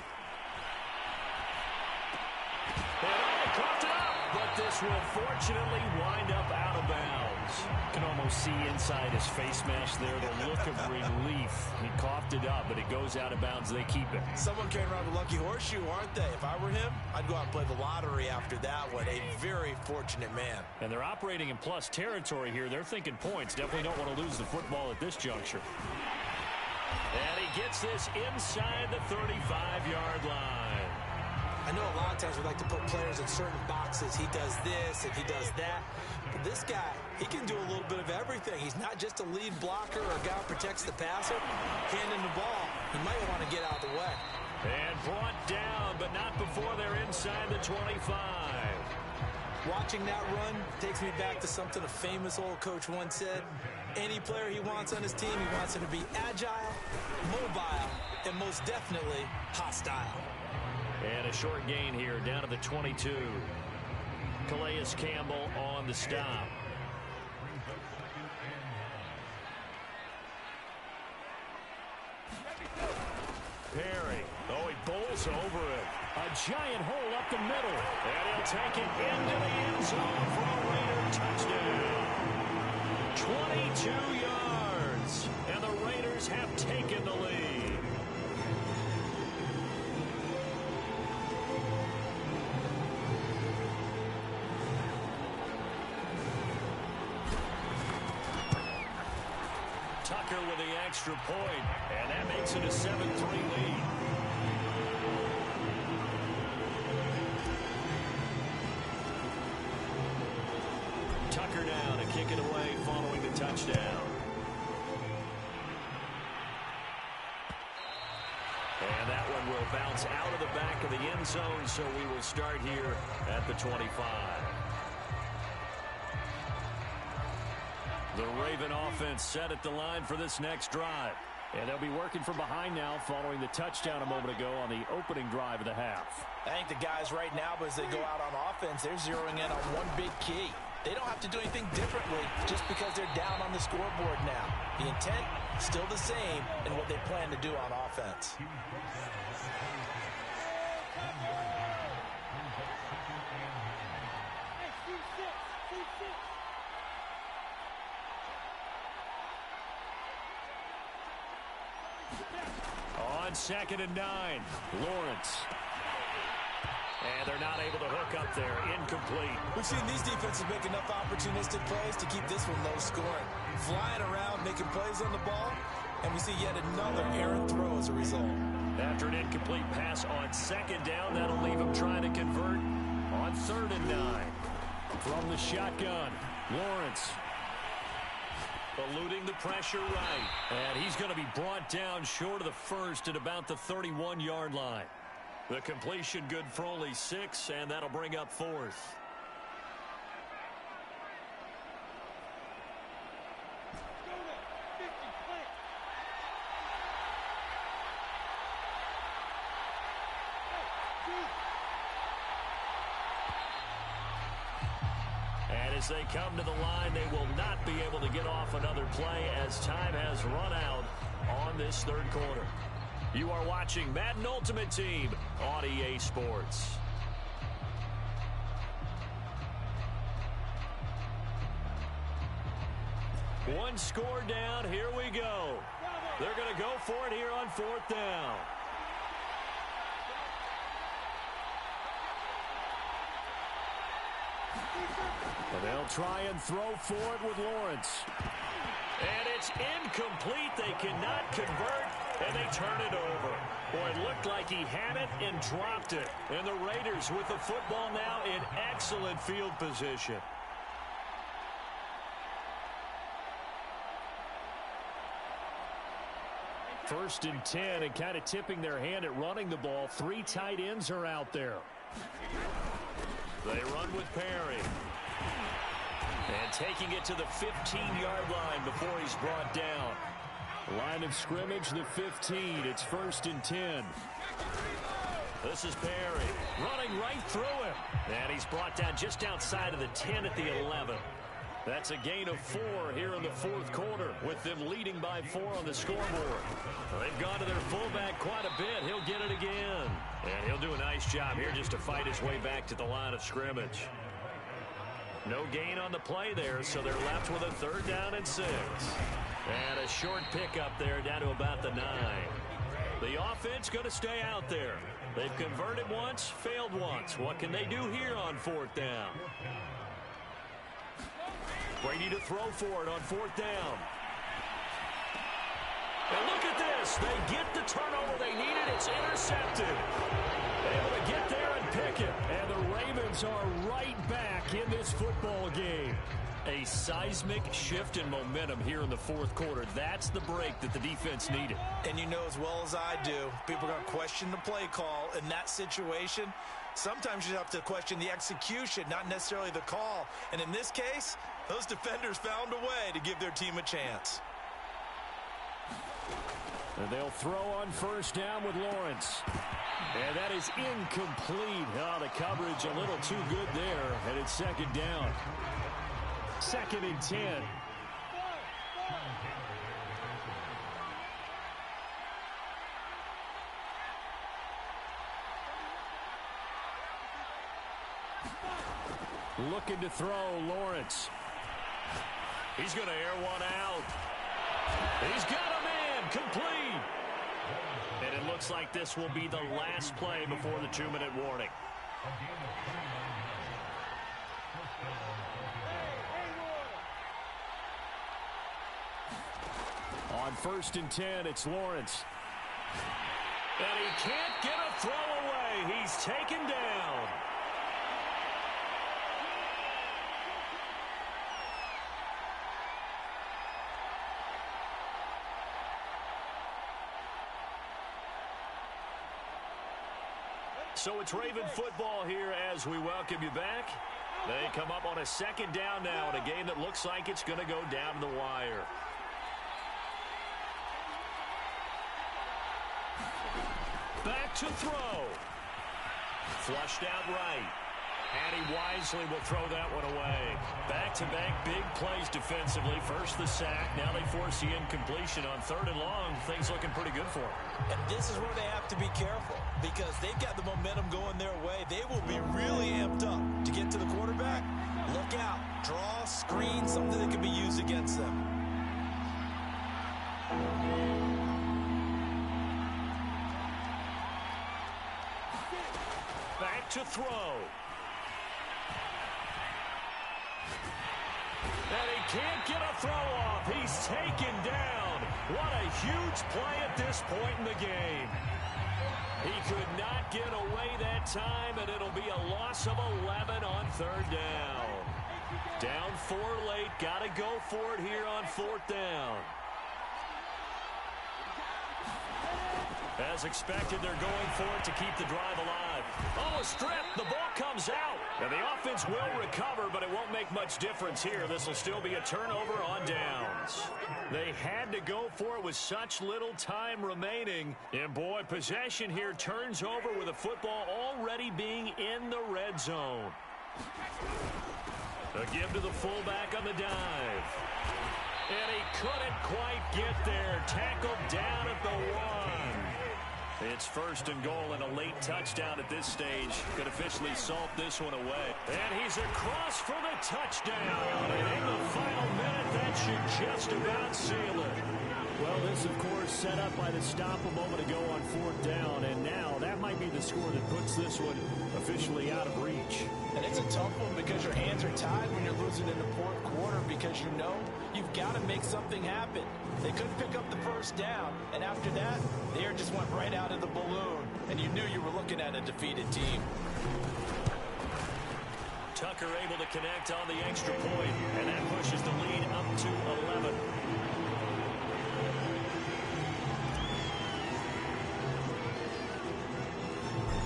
And coughed it up, but this will fortunately wind up out of bounds. Can almost see inside his face mesh there the look of relief. He coughed it up, but it goes out of bounds. They keep it. Someone came around with a lucky horseshoe, aren't they? If I were him, I'd go out and play the lottery after that one. A very fortunate man. And they're operating in plus territory here. They're thinking points. Definitely don't want to lose the football at this juncture. And he gets this inside the 35-yard line. I know a lot of times we like to put players in certain boxes. He does this and he does that. But this guy, he can do a little bit of everything. He's not just a lead blocker or a guy who protects the passer. Handing the ball, he might want to get out of the way. And brought down, but not before they're inside the 25. Watching that run takes me back to something a famous old coach once said. Any player he wants on his team, he wants him to be agile, mobile, and most definitely hostile. And a short gain here down to the 22. Calais Campbell on the stop. Perry. Oh, he bowls over it. A giant hole up the middle. And he'll take it into the end zone for a Raider touchdown. 22 yards. And the Raiders have taken the lead. Tucker with the extra point, and that makes it a 7-3 lead. Tucker now to kick it away following the touchdown. And that one will bounce out of the back of the end zone, so we will start here at the 25. The Raven offense set at the line for this next drive. And they'll be working from behind now following the touchdown a moment ago on the opening drive of the half. I think the guys right now, as they go out on offense, they're zeroing in on one big key. They don't have to do anything differently just because they're down on the scoreboard now. The intent still the same in what they plan to do on offense. On 2nd and 9, Lawrence. And they're not able to hook up there. Incomplete. We've seen these defenses make enough opportunistic plays to keep this one low scoring. Flying around, making plays on the ball, and we see yet another errant throw as a result. After an incomplete pass on 2nd down, that'll leave him trying to convert on 3rd and 9. From the shotgun, Lawrence. Eluding the pressure right. And he's going to be brought down short of the first at about the 31-yard line. The completion good for only 6, and that'll bring up 4th. And as they come to the line, they will not be able to get off another play as time has run out on this 3rd quarter. You are watching Madden Ultimate Team on EA Sports. One score down. Here we go. They're going to go for it here on 4th down. And they'll try and throw for it with Lawrence. And it's incomplete. They cannot convert, and they turn it over. Boy, it looked like he had it and dropped it. And the Raiders with the football now in excellent field position. First and 10, and kind of tipping their hand at running the ball. 3 tight ends are out there. They run with Perry. And taking it to the 15-yard line before he's brought down. Line of scrimmage, the 15. It's 1st and 10. This is Perry running right through him. And he's brought down just outside of the 10 at the 11. That's a gain of 4 here in the 4th quarter, with them leading by 4 on the scoreboard. They've gone to their fullback quite a bit. He'll get it again. And he'll do a nice job here just to fight his way back to the line of scrimmage. No gain on the play there, so they're left with a 3rd down and 6. And a short pickup there down to about the 9. The offense going to stay out there. They've converted once, failed once. What can they do here on 4th down? Brady to throw for it on 4th down. And look at this. They get the turnover they needed. It's intercepted. Able to get there and pick it. And the Ravens are right back in this football game. A seismic shift in momentum here in the 4th quarter. That's the break that the defense needed. And you know as well as I do, people are going to question the play call in that situation. Sometimes you have to question the execution, not necessarily the call. And in this case, those defenders found a way to give their team a chance. And they'll throw on 1st down with Lawrence. And that is incomplete. Oh, the coverage a little too good there. And it's 2nd down. 2nd and 10. Looking to throw, Lawrence. He's going to air one out. He's got a man, complete. And it looks like this will be the last play before the 2-minute warning. On 1st and 10, it's Lawrence. And he can't get a throw away. He's taken down. So it's Raven football here as we welcome you back. They come up on a 2nd down now in a game that looks like it's going to go down to the wire. Back to throw. Flushed out right. And he wisely will throw that one away. Back-to-back big plays defensively. First the sack. Now they force the incompletion on 3rd and long. Things looking pretty good for them. And this is where they have to be careful because they've got the momentum going their way. They will be really amped up to get to the quarterback. Look out. Draw, screen, something that can be used against them. Back to throw. And he can't get a throw off. He's taken down. What a huge play at this point in the game. He could not get away that time, and it'll be a loss of 11 on 3rd down. Down 4 late. Got to go for it here on 4th down. As expected, they're going for it to keep the drive alive. Oh, a strip. The ball comes out. And the offense will recover, but it won't make much difference here. This will still be a turnover on downs. They had to go for it with such little time remaining. And, boy, possession here turns over with the football already being in the red zone. A give to the fullback on the dive. And he couldn't quite get there. Tackled down at the 1. It's 1st and goal and a late touchdown at this stage. Could officially salt this one away. And he's across for the touchdown. And in the final minute, that should just about seal it. Well, this, of course, set up by the stop a moment ago on 4th down. And now that might be the score that puts this one officially out of reach. And it's a tough one because your hands are tied when you're losing in the 4th quarter because you know you've got to make something happen. They couldn't pick up the 1st down, and after that, the air just went right out of the balloon, and you knew you were looking at a defeated team. Tucker able to connect on the extra point, and that pushes the lead up to 11.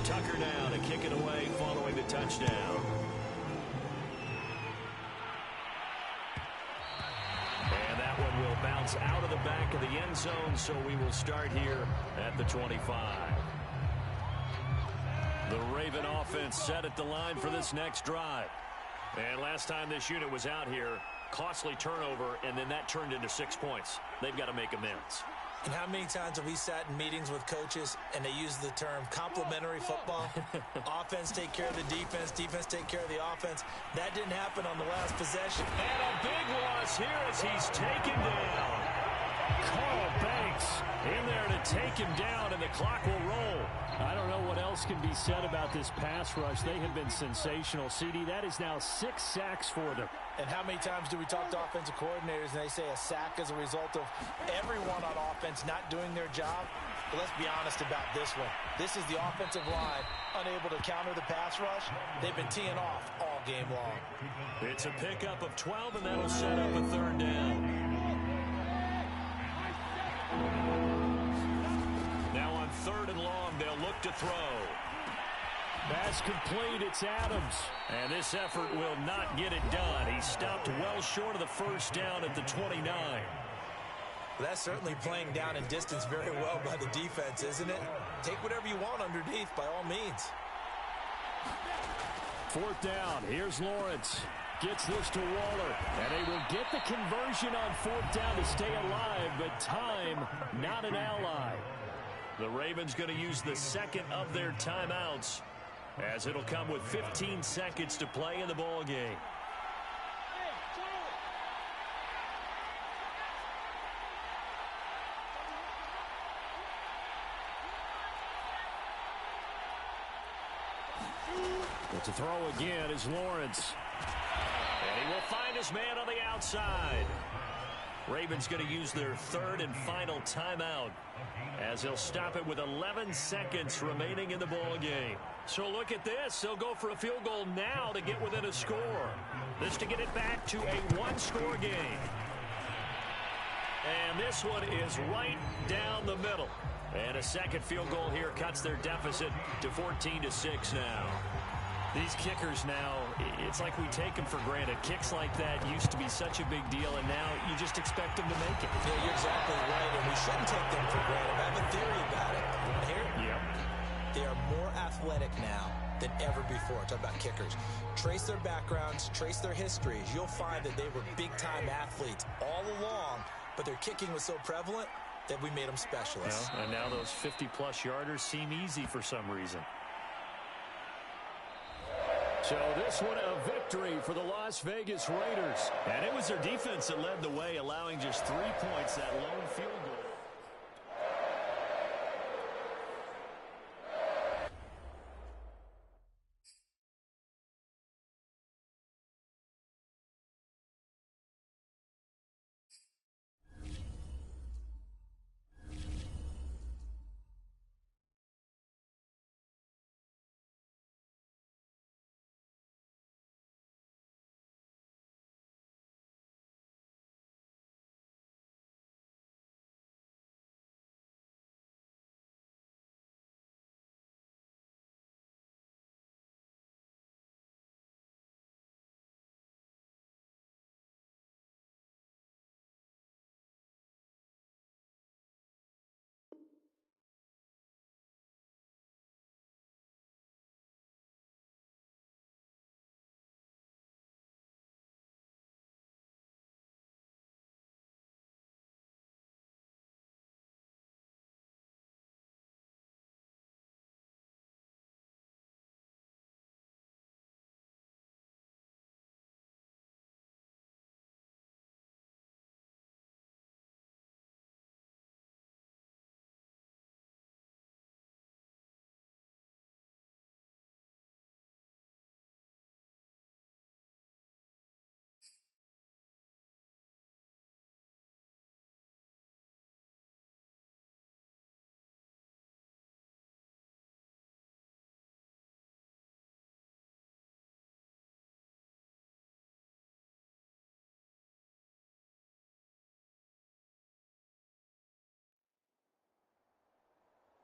Tucker now to kick it away following the touchdown. And that one will bounce out of the back of the end zone, so we will start here at the 25. The Raven offense set at the line for this next drive. And last time this unit was out here, costly turnover, and then that turned into 6 points. They've got to make amends. And how many times have we sat in meetings with coaches and they use the term complementary football? Offense take care of the defense, defense take care of the offense. That didn't happen on the last possession. And a big loss here as he's taken down. Carl Banks in there to take him down, and the clock will roll. I don't know what else can be said about this pass rush. They have been sensational. CD, that is now 6 sacks for them. And how many times do we talk to offensive coordinators and they say a sack as a result of everyone on offense not doing their job? But let's be honest about this one. This is the offensive line unable to counter the pass rush. They've been teeing off all game long. It's a pickup of 12, and that'll set up a 3rd down. Now on 3rd and long, they'll look to throw. Pass complete, it's Adams. And this effort will not get it done. He stopped well short of the 1st down at the 29. That's certainly playing down in distance very well by the defense, isn't it? Take whatever you want underneath by all means. 4th down, here's Lawrence. Gets this to Waller. And they will get the conversion on 4th down to stay alive, but time not an ally. The Ravens going to use the 2nd of their timeouts. as it'll come with 15 seconds to play in the ball game. But to throw again is Lawrence. And he will find his man on the outside. Ravens going to use their third and final timeout as they'll stop it with 11 seconds remaining in the ball game. So look at this. They'll go for a field goal now to get within a score. This to get it back to a one-score game. And this one is right down the middle. And a second field goal here cuts their deficit to 14-6 now. These kickers now, it's like we take them for granted. Kicks like that used to be such a big deal, and now you just expect them to make it. Yeah, you're exactly right, and we shouldn't take them for granted. I have a theory about it. You want to hear it? Yep. They are more athletic now than ever before. Talk about kickers. Trace their backgrounds, trace their histories. You'll find that they were big-time athletes all along, but their kicking was so prevalent that we made them specialists. Well, and now those 50-plus yarders seem easy for some reason. So this one a victory for the Las Vegas Raiders. And it was their defense that led the way, allowing just 3 points, that lone field goal.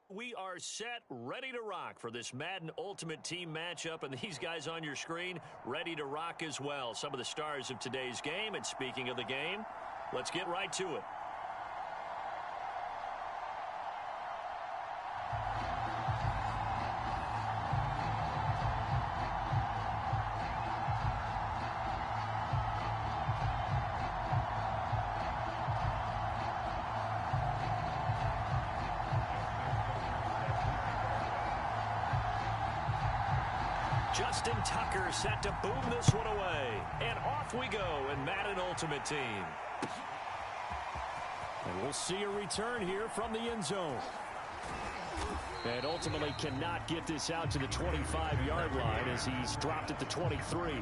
We are set, ready to rock for this Madden Ultimate Team matchup, and these guys on your screen ready to rock as well. Some of the stars of today's game, and speaking of the game, let's get right to it. Justin Tucker set to boom this one away. And off we go in Madden Ultimate Team. And we'll see a return here from the end zone. And ultimately cannot get this out to the 25-yard line as he's dropped at the 23.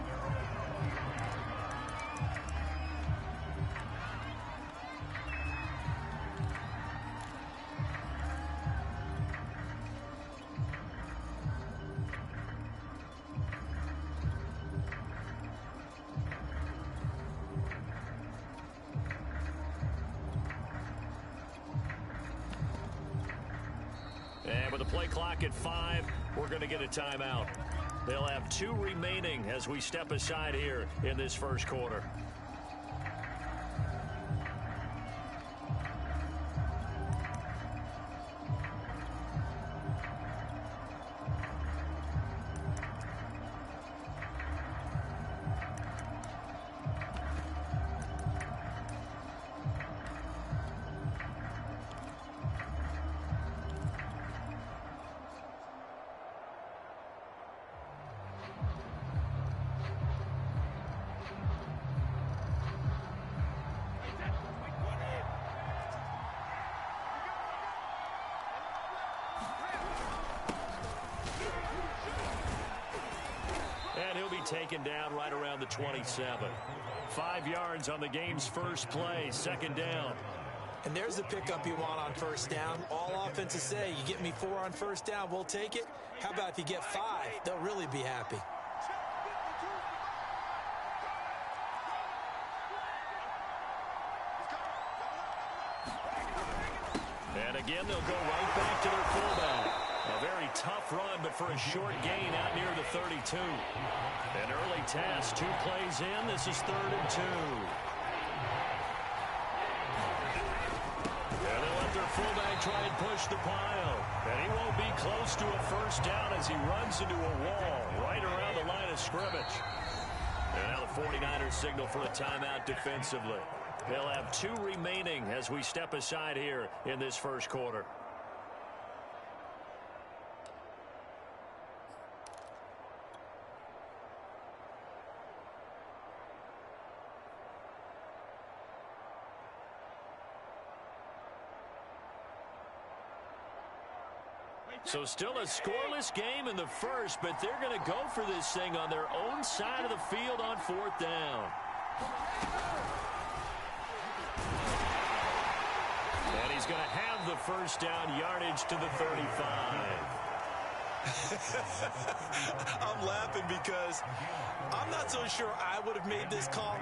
And with the play clock at 5, we're going to get a timeout. They'll have 2 remaining as we step aside here in this first quarter. And he'll be taken down right around the 27. 5 yards on the game's first play, second down. And there's the pickup you want on first down. All offenses say, you get me 4 on first down, we'll take it. How about if you get 5? They'll really be happy. And again, they'll go right back to their fullback. A very tough run, but for a short gain out near the 32. An early task, 2 plays in. This is 3rd and 2. And they'll let their fullback try and push the pile. And he won't be close to a first down as he runs into a wall right around the line of scrimmage. And now the 49ers signal for a timeout defensively. They'll have 2 remaining as we step aside here in this first quarter. So still a scoreless game in the first, but they're going to go for this thing on their own side of the field on 4th down. And he's going to have the first down yardage to the 35. I'm laughing because I'm not so sure I would have made this call.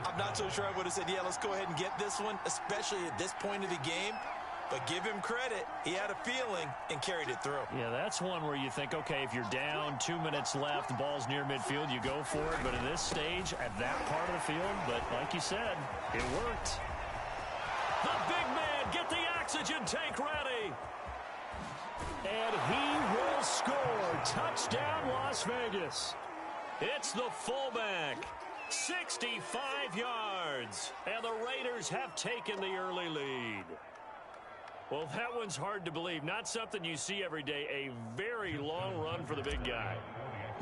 I'm not so sure I would have said, yeah, let's go ahead and get this one, especially at this point of the game. But give him credit. He had a feeling and carried it through. Yeah, that's one where you think, okay, if you're down, 2 minutes left, the ball's near midfield, you go for it. But in this stage, at that part of the field, but like you said, it worked. The big man, get the oxygen tank ready. And he will score. Touchdown, Las Vegas. It's the fullback. 65 yards. And the Raiders have taken the early lead. Well, that one's hard to believe. Not something you see every day. A very long run for the big guy.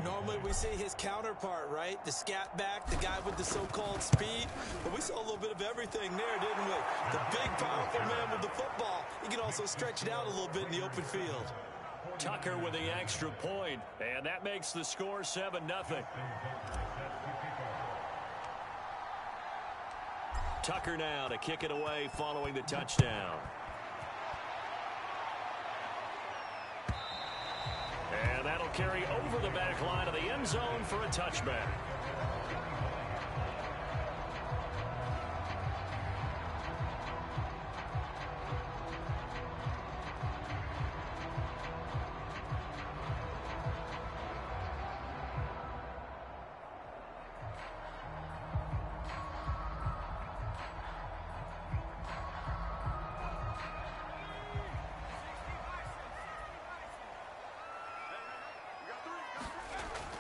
Normally we see his counterpart, right? The scat back, the guy with the so-called speed. But we saw a little bit of everything there, didn't we? The big, powerful man with the football. He can also stretch it out a little bit in the open field. Tucker with the extra point, and that makes the score 7-0. Tucker now to kick it away following the touchdown. And that'll carry over the back line of the end zone for a touchback.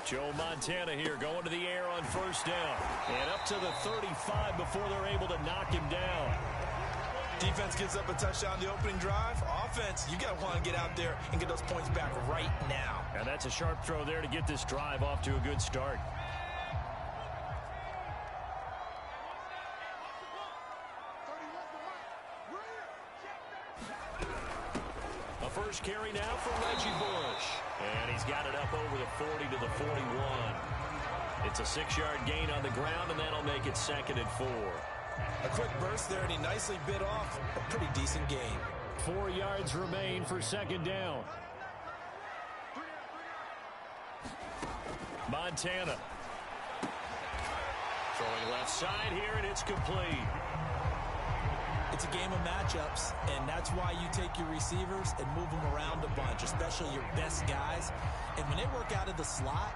Joe Montana here going to the air on first down. And up to the 35 before they're able to knock him down. Defense gives up a touchdown the opening drive. Offense, you got to want to get out there and get those points back right now. And that's a sharp throw there to get this drive off to a good start. A first carry now for Reggie Bush. And he's got it up over the 40 to the 41. It's a 6-yard gain on the ground, and that'll make it 2nd and 4. A quick burst there, and he nicely bit off a pretty decent gain. 4 yards remain for 2nd down. Montana. Throwing left side here, and it's complete. It's a game of matchups, and that's why you take your receivers and move them around a bunch, especially your best guys. And when they work out of the slot,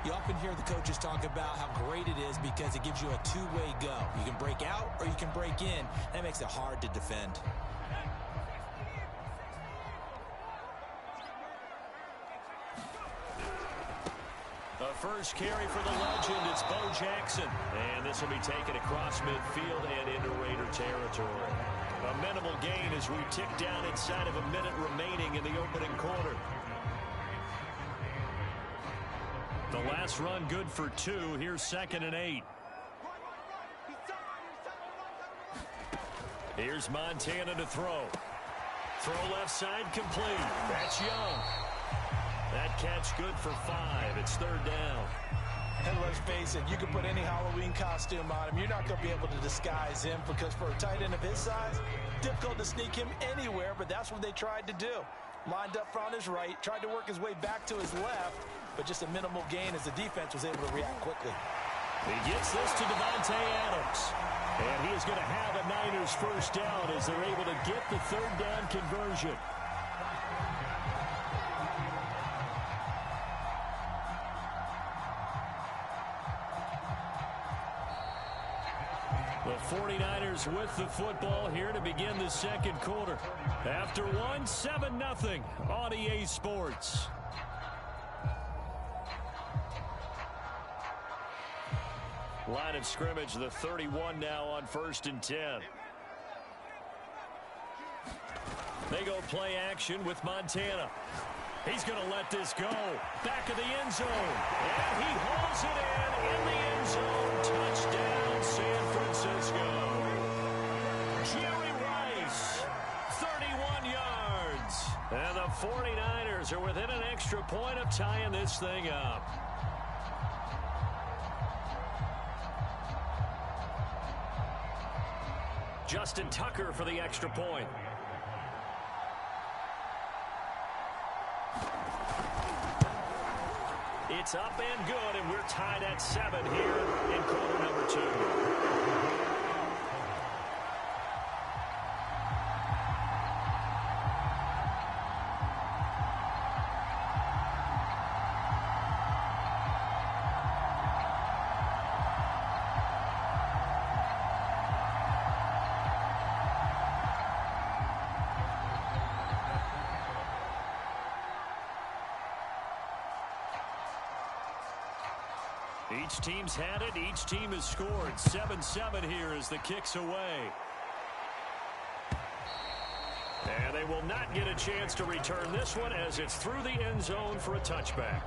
you often hear the coaches talk about how great it is because it gives you a two-way go. You can break out or you can break in. That makes it hard to defend. A first carry for the legend, it's Bo Jackson. And this will be taken across midfield and into Raider territory. A minimal gain as we tick down inside of a minute remaining in the opening quarter. The last run good for 2. Here's 2nd and 8. Here's Montana to throw. Throw left side complete. That's Young. That catch good for 5. It's 3rd down. And let's face it, you can put any Halloween costume on him. You're not going to be able to disguise him because for a tight end of his size, difficult to sneak him anywhere, but that's what they tried to do. Lined up on his right, tried to work his way back to his left, but just a minimal gain as the defense was able to react quickly. He gets this to Davante Adams. And he is going to have a Niners first down as they're able to get the third down conversion. The 49ers with the football here to begin the second quarter. After one, 7-0 on EA Sports. Line of scrimmage, the 31 now on 1st and 10. They go play action with Montana. He's going to let this go. Back of the end zone. And he hauls it in the end zone. Touchdown, San Francisco. Jerry Rice, 31 yards. And the 49ers are within an extra point of tying this thing up. Justin Tucker for the extra point. It's up and good, and we're tied at 7 here in quarter number 2. Each team's had it. Each team has scored. 7-7 here as the kick's away. And they will not get a chance to return this one as it's through the end zone for a touchback.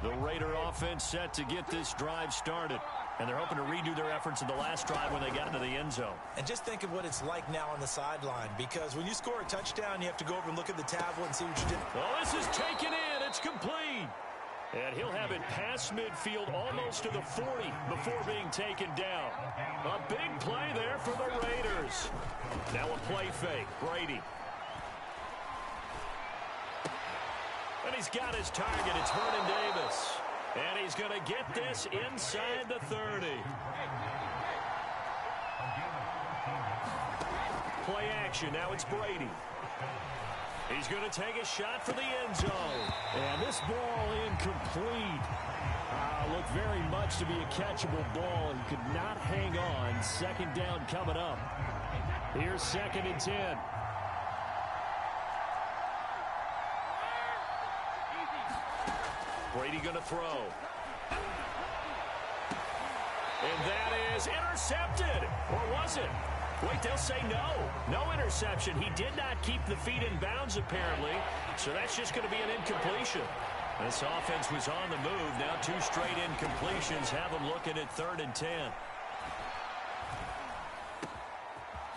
The Raider offense set to get this drive started. And they're hoping to redo their efforts in the last drive when they got into the end zone. And just think of what it's like now on the sideline, because when you score a touchdown, you have to go over and look at the tablet and see what you did. Oh, this is taken in. It's complete. And he'll have it past midfield almost to the 40 before being taken down. A big play there for the Raiders. Now a play fake. Brady. And he's got his target. It's Vernon Davis. And he's going to get this inside the 30. Play action. Now it's Brady. He's going to take a shot for the end zone. And this ball incomplete. Looked very much to be a catchable ball. He could not hang on. Second down coming up. Here's 2nd and 10. Brady going to throw. And that is intercepted. Or was it? Wait, they'll say no. No interception. He did not keep the feet in bounds, apparently. So that's just going to be an incompletion. This offense was on the move. Now 2 straight incompletions have them looking at 3rd and 10.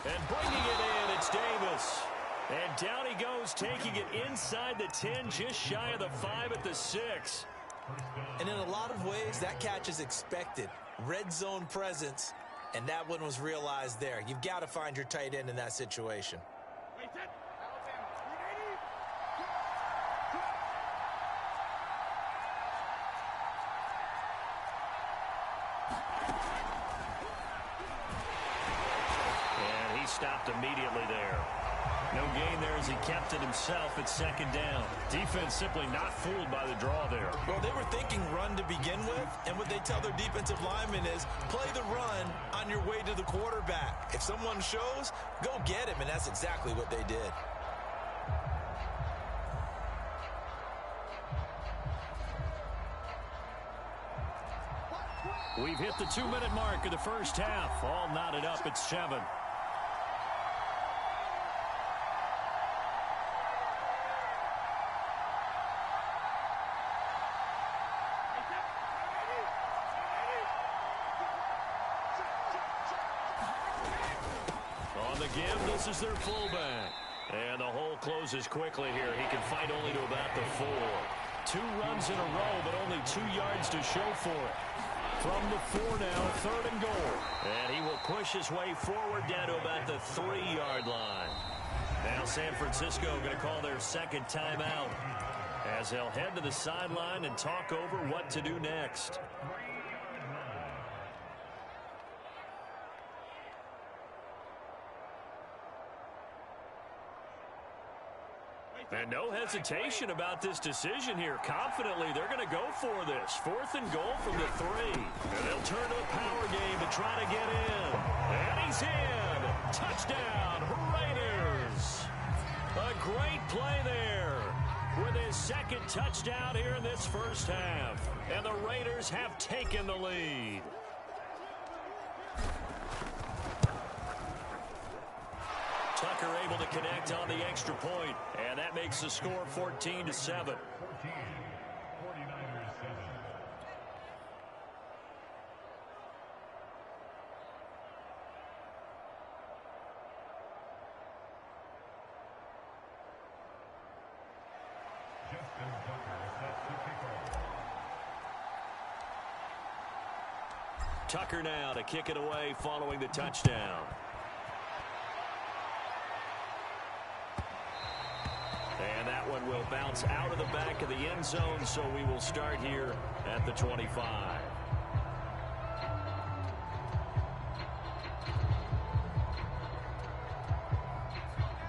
And bringing it in, it's Davis. And down he goes, taking it inside the 10, just shy of the 5 at the 6. And in a lot of ways, that catch is expected. Red zone presence, and that one was realized there. You've got to find your tight end in that situation. And he stopped immediately there. No gain there as he kept it himself at 2nd down. Defense simply not fooled by the draw there. Well, they were thinking run to begin with, and what they tell their defensive linemen is play the run on your way to the quarterback. If someone shows, go get him, and that's exactly what they did. We've hit the 2-minute mark of the first half. All knotted up at 7. the give. This is their fullback. And the hole closes quickly here. He can fight only to about the 4. 2 runs in a row, but only 2 yards to show for it. From the 4 now, 3rd and goal. And he will push his way forward down to about the 3-yard line. Now San Francisco going to call their second timeout as they'll head to the sideline and talk over what to do next. And no hesitation about this decision here. Confidently, they're going to go for this. 4th and goal from the 3. And they'll turn to a power game to try to get in. And he's in. Touchdown, Raiders. A great play there with his 2nd touchdown here in this first half. And the Raiders have taken the lead. Tucker able to connect on the extra point, and that makes the score 14-7. Tucker now to kick it away following the touchdown. And that one will bounce out of the back of the end zone, so we will start here at the 25.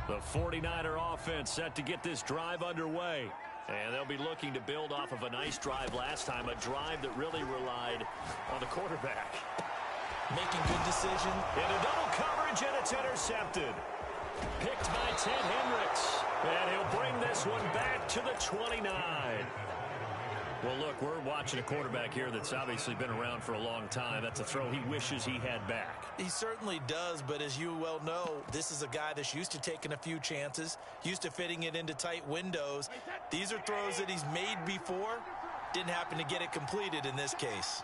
The 49er offense set to get this drive underway. And they'll be looking to build off of a nice drive last time, a drive that really relied on the quarterback. Making good decision. Into double coverage, and it's intercepted. Picked by Ted Hendricks. And he'll bring this one back to the 29. Well, look, we're watching a quarterback here that's obviously been around for a long time. That's a throw he wishes he had back. He certainly does, but as you well know, this is a guy that's used to taking a few chances, used to fitting it into tight windows. These are throws that he's made before. Didn't happen to get it completed in this case.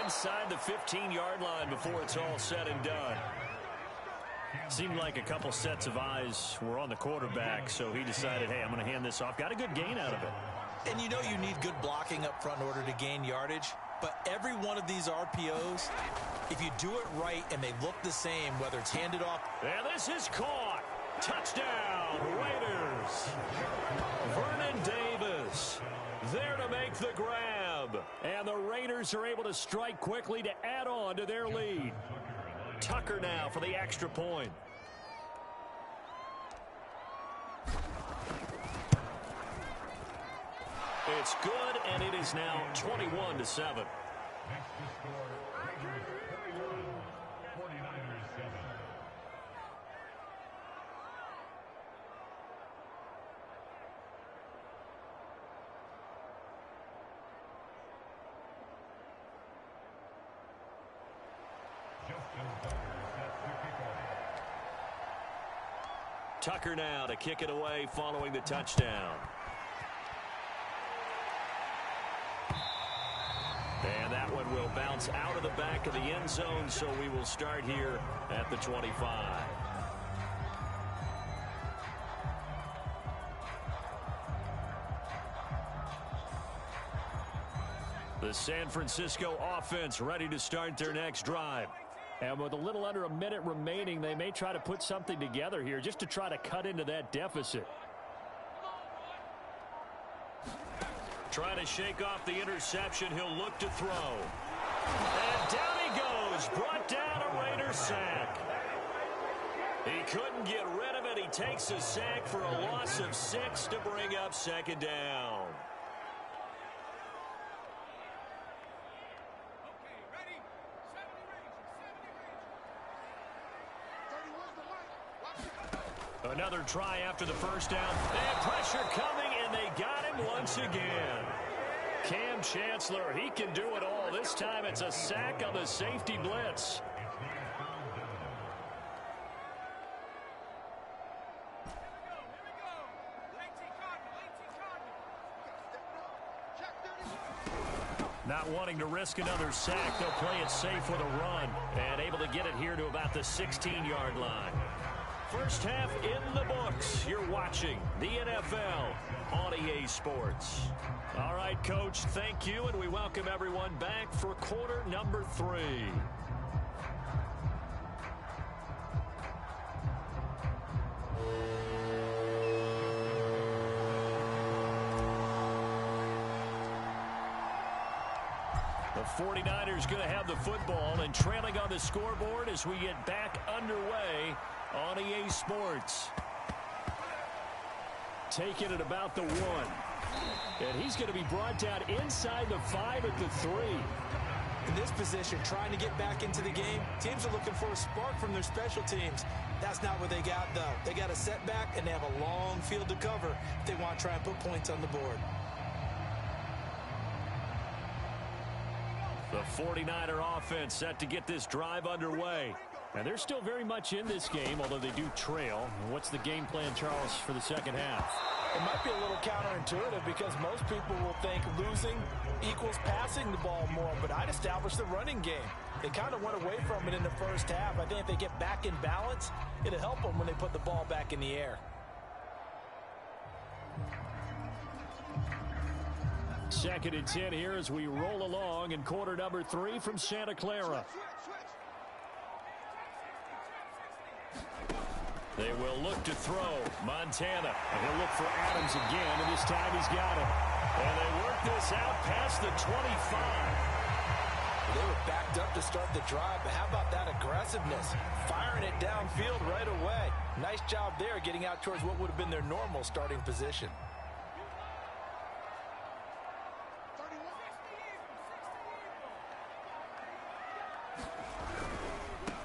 Inside the 15-yard line before it's all said and done. Seemed like a couple sets of eyes were on the quarterback, so he decided, hey, I'm going to hand this off. Got a good gain out of it. And you know you need good blocking up front in order to gain yardage, but every one of these RPOs, if you do it right and they look the same, whether it's handed off. And this is caught. Touchdown, Raiders. Vernon Davis there to make the grab. And the Raiders are able to strike quickly to add on to their lead. Tucker now for the extra point. It's good, and it is now 21-7. Tucker now to kick it away following the touchdown. And that one will bounce out of the back of the end zone, so we will start here at the 25. The San Francisco offense ready to start their next drive. And with a little under a minute remaining, they may try to put something together here just to try to cut into that deficit. Trying to shake off the interception. He'll look to throw. And down he goes. Brought down a Raider sack. He couldn't get rid of it. He takes a sack for a loss of 6 to bring up second down. Another try after the first down. And pressure coming, and they got him once again. Cam Chancellor, he can do it all. This time it's a sack on the safety blitz. Not wanting to risk another sack, they'll play it safe with a run. And able to get it here to about the 16-yard line. First half in the books. You're watching the NFL on EA Sports. All right, Coach, thank you, and we welcome everyone back for quarter number 3. The 49ers going to have the football and trailing on the scoreboard as we get back underway on EA Sports. Taking it about the 1. And he's going to be brought down inside the 5 at the 3. In this position, trying to get back into the game, teams are looking for a spark from their special teams. That's not what they got, though. They got a setback, and they have a long field to cover if they want to try and put points on the board. The 49er offense set to get this drive underway. And they're still very much in this game, although they do trail. What's the game plan, Charles, for the second half? It might be a little counterintuitive because most people will think losing equals passing the ball more, but I'd establish the running game. They kind of went away from it in the first half. I think if they get back in balance, it'll help them when they put the ball back in the air. Second and 10 here as we roll along in quarter number 3 from Santa Clara. They will look to throw. Montana. And he'll look for Adams again, and this time he's got it. And they work this out past the 25. They were backed up to start the drive, but how about that aggressiveness? Firing it downfield right away. Nice job there getting out towards what would have been their normal starting position.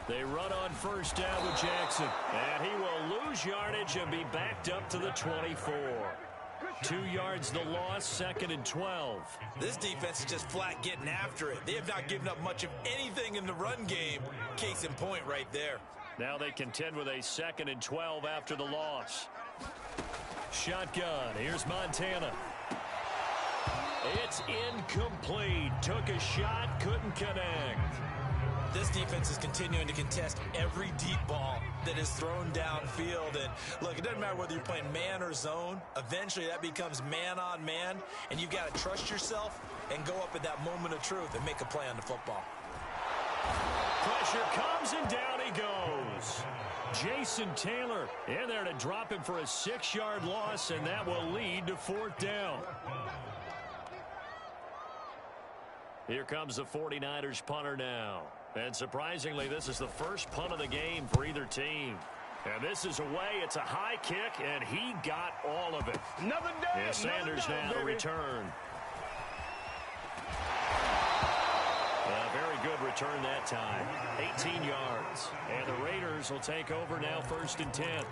They run on first down with Jackson. And he will lose yardage and be backed up to the 24. 2 yards the loss, second and 12. This defense is just flat getting after it. They have not given up much of anything in the run game. Case in point right there. Now they contend with a second and 12 after the loss. Shotgun. Here's Montana. It's incomplete. Took a shot, couldn't connect. This defense is continuing to contest every deep ball that is thrown downfield. And look, it doesn't matter whether you're playing man or zone. Eventually that becomes man on man, and you've got to trust yourself and go up at that moment of truth and make a play on the football. Pressure comes, and down he goes. Jason Taylor in there to drop him for a 6-yard loss, and that will lead to 4th down. Here comes the 49ers punter now. And surprisingly, this is the first punt of the game for either team. And this is away. It's a high kick, and he got all of it. Another down. And Sanders now to return. A very good return that time. 18 yards. And the Raiders will take over now, 1st and 10.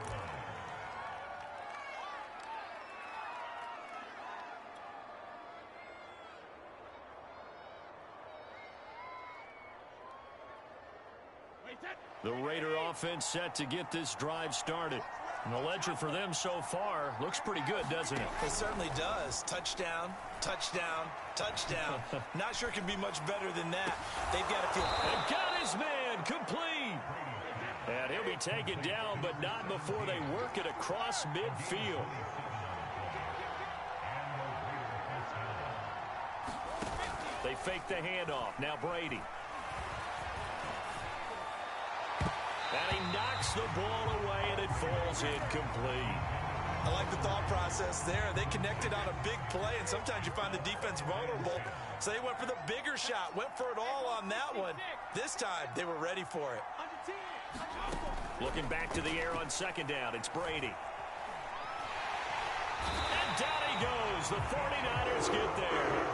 The Raider offense set to get this drive started. And the ledger for them so far looks pretty good, doesn't it? It certainly does. Touchdown, touchdown, touchdown. Not sure it can be much better than that. They've got to feel... And got his man complete. And he'll be taken down, but not before they work it across midfield. They fake the handoff. Now Brady. And he knocks the ball away, and it falls incomplete. I like the thought process there. They connected on a big play, and sometimes you find the defense vulnerable. So they went for the bigger shot, went for it all on that one. This time, they were ready for it. Looking back to the air on second down, it's Brady. And down he goes. The 49ers get there.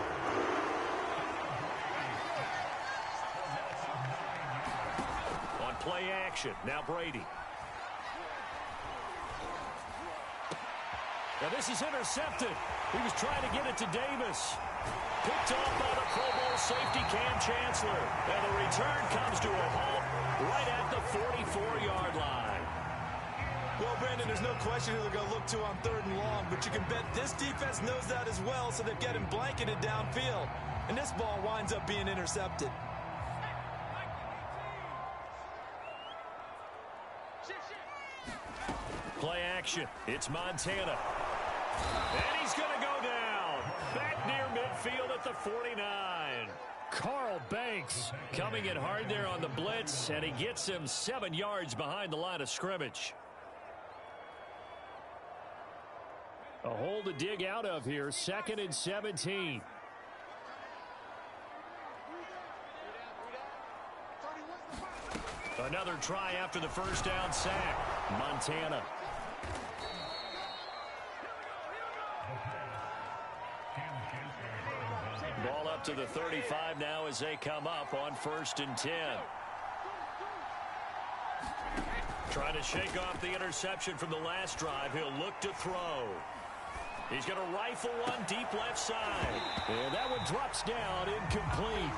Play action. Now Brady. Now this is intercepted. He was trying to get it to Davis. Picked off by the Pro Bowl safety Cam Chancellor. And the return comes to a halt right at the 44-yard line. Well, Brandon, there's no question who they're going to look to on 3rd and long, but you can bet this defense knows that as well, so they've got him blanketed downfield. And this ball winds up being intercepted. Play action. It's Montana. And he's going to go down. Back near midfield at the 49. Carl Banks coming in hard there on the blitz, and he gets him 7 yards behind the line of scrimmage. A hole to dig out of here. 2nd and 17. Another try after the first down sack. Montana. Ball up to the 35 now as they come up on 1st and 10. Trying to shake off the interception from the last drive. He'll look to throw. He's going to rifle one deep left side. And that one drops down, incomplete.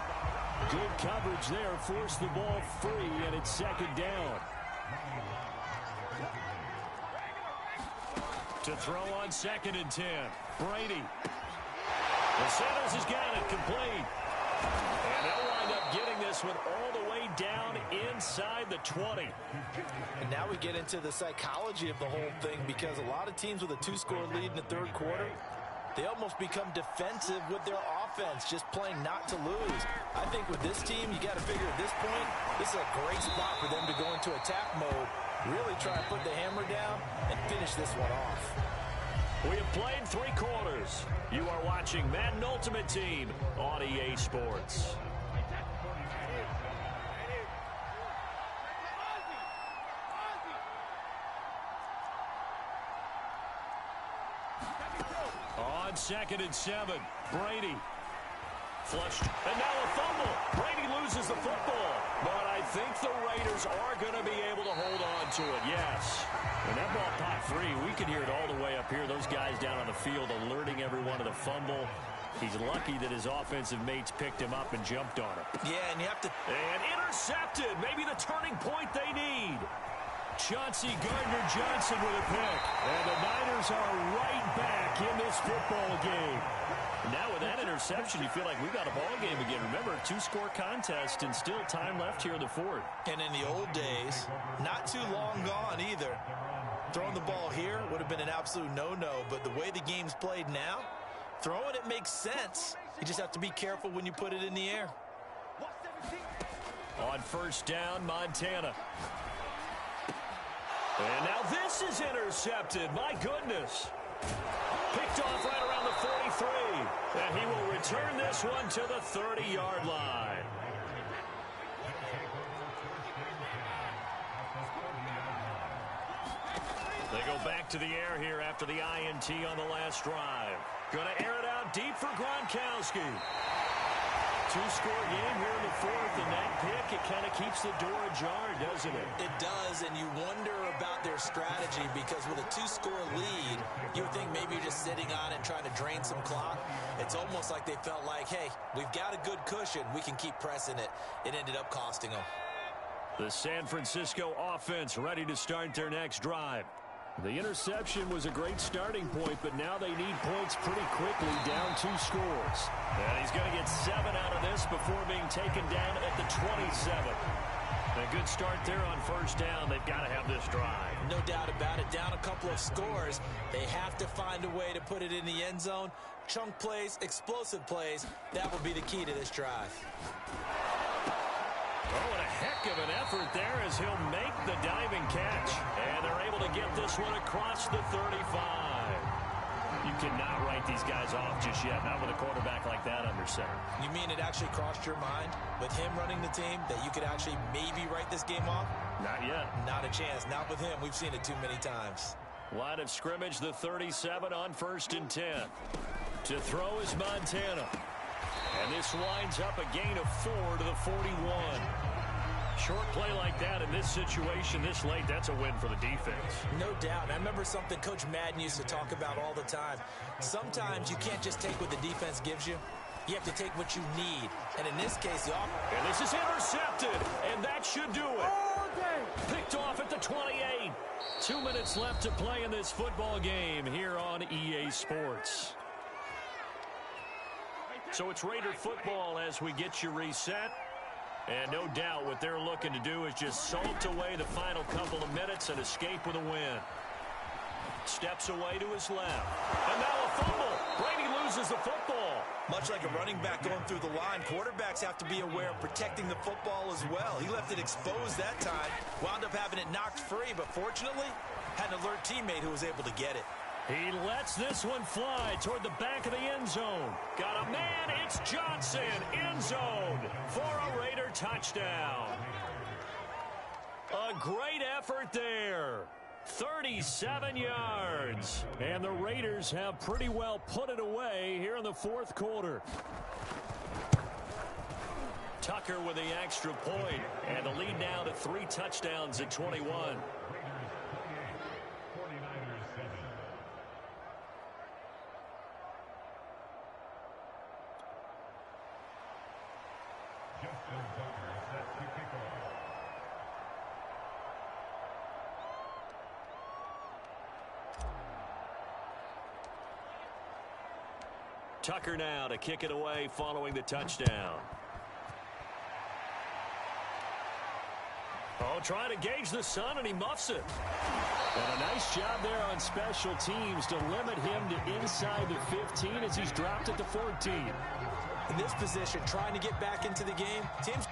Good coverage there. Forced the ball free, and it's 2nd down. To throw on 2nd and 10. Brady. The Sanders has got it complete. And they'll wind up getting this one all the way down inside the 20. And now we get into the psychology of the whole thing, because a lot of teams with a 2-score lead in the 3rd quarter, they almost become defensive with their offense, just playing not to lose. I think with this team, you got to figure at this point, this is a great spot for them to go into attack mode, really try to put the hammer down and finish this one off. We have played 3 quarters. You are watching Madden Ultimate Team on EA Sports. On 2nd and 7, Brady. Flushed, and now a fumble. Brady loses the football, but I think the Raiders are going to be able to hold on to it, yes. When that ball popped free, we could hear it all the way up here. Those guys down on the field alerting everyone to the fumble. He's lucky that his offensive mates picked him up and jumped on him. Yeah, and you have to... And intercepted. Maybe the turning point they need. Chauncey Gardner-Johnson with a pick. And the Niners are right back in this football game. Now with that interception, you feel like we've got a ball game again. Remember, a 2-score contest and still time left here in the 4th. And in the old days, not too long gone either. Throwing the ball here would have been an absolute no-no, but the way the game's played now, throwing it makes sense. You just have to be careful when you put it in the air. On 1st down, Montana. And now this is intercepted. My goodness. Picked off right around the 43. And he will return this one to the 30-yard line. They go back to the air here after the INT on the last drive. Going to air it out deep for Gronkowski. 2-score game here in the 4th, and that pick, it kind of keeps the door ajar, doesn't it? It does, and you wonder about their strategy, because with a 2-score lead, you would think maybe you're just sitting on it and trying to drain some clock. It's almost like they felt like, hey, we've got a good cushion. We can keep pressing it. It ended up costing them. The San Francisco offense ready to start their next drive. The interception was a great starting point, but now they need points pretty quickly, down 2 scores. And he's going to get 7 out of this before being taken down at the 27. A good start there on 1st down. They've got to have this drive. No doubt about it. Down a couple of scores. They have to find a way to put it in the end zone. Chunk plays, explosive plays. That will be the key to this drive. Oh, and a heck of an effort there as he'll make the diving catch. And they're able to get this one across the 35. You cannot write these guys off just yet, not with a quarterback like that under center. You mean it actually crossed your mind with him running the team that you could actually maybe write this game off? Not yet. Not a chance. Not with him. We've seen it too many times. Line of scrimmage, the 37 on 1st and 10. To throw is Montana. And this winds up a gain of 4 to the 41. Short play like that in this situation this late, that's a win for the defense. No doubt. And I remember something Coach Madden used to talk about all the time. Sometimes you can't just take what the defense gives you. You have to take what you need. And in this case, the offense... And this is intercepted. And that should do it. Picked off at the 28. 2 minutes left to play in this football game here on EA Sports. So it's Raider football as we get you reset. And no doubt what they're looking to do is just salt away the final couple of minutes and escape with a win. Steps away to his left. And now a fumble. Brady loses the football. Much like a running back going through the line, quarterbacks have to be aware of protecting the football as well. He left it exposed that time, wound up having it knocked free, but fortunately had an alert teammate who was able to get it. He lets this one fly toward the back of the end zone. Got a man, it's Johnson, end zone for a Raider touchdown. A great effort there. 37 yards. And the Raiders have pretty well put it away here in the fourth quarter. Tucker with the extra point, and the lead now to 3 touchdowns at 21. Tucker now to kick it away following the touchdown. Oh, trying to gauge the sun, and he muffs it. And a nice job there on special teams to limit him to inside the 15 as he's dropped it to 14. In this position, trying to get back into the game, teams...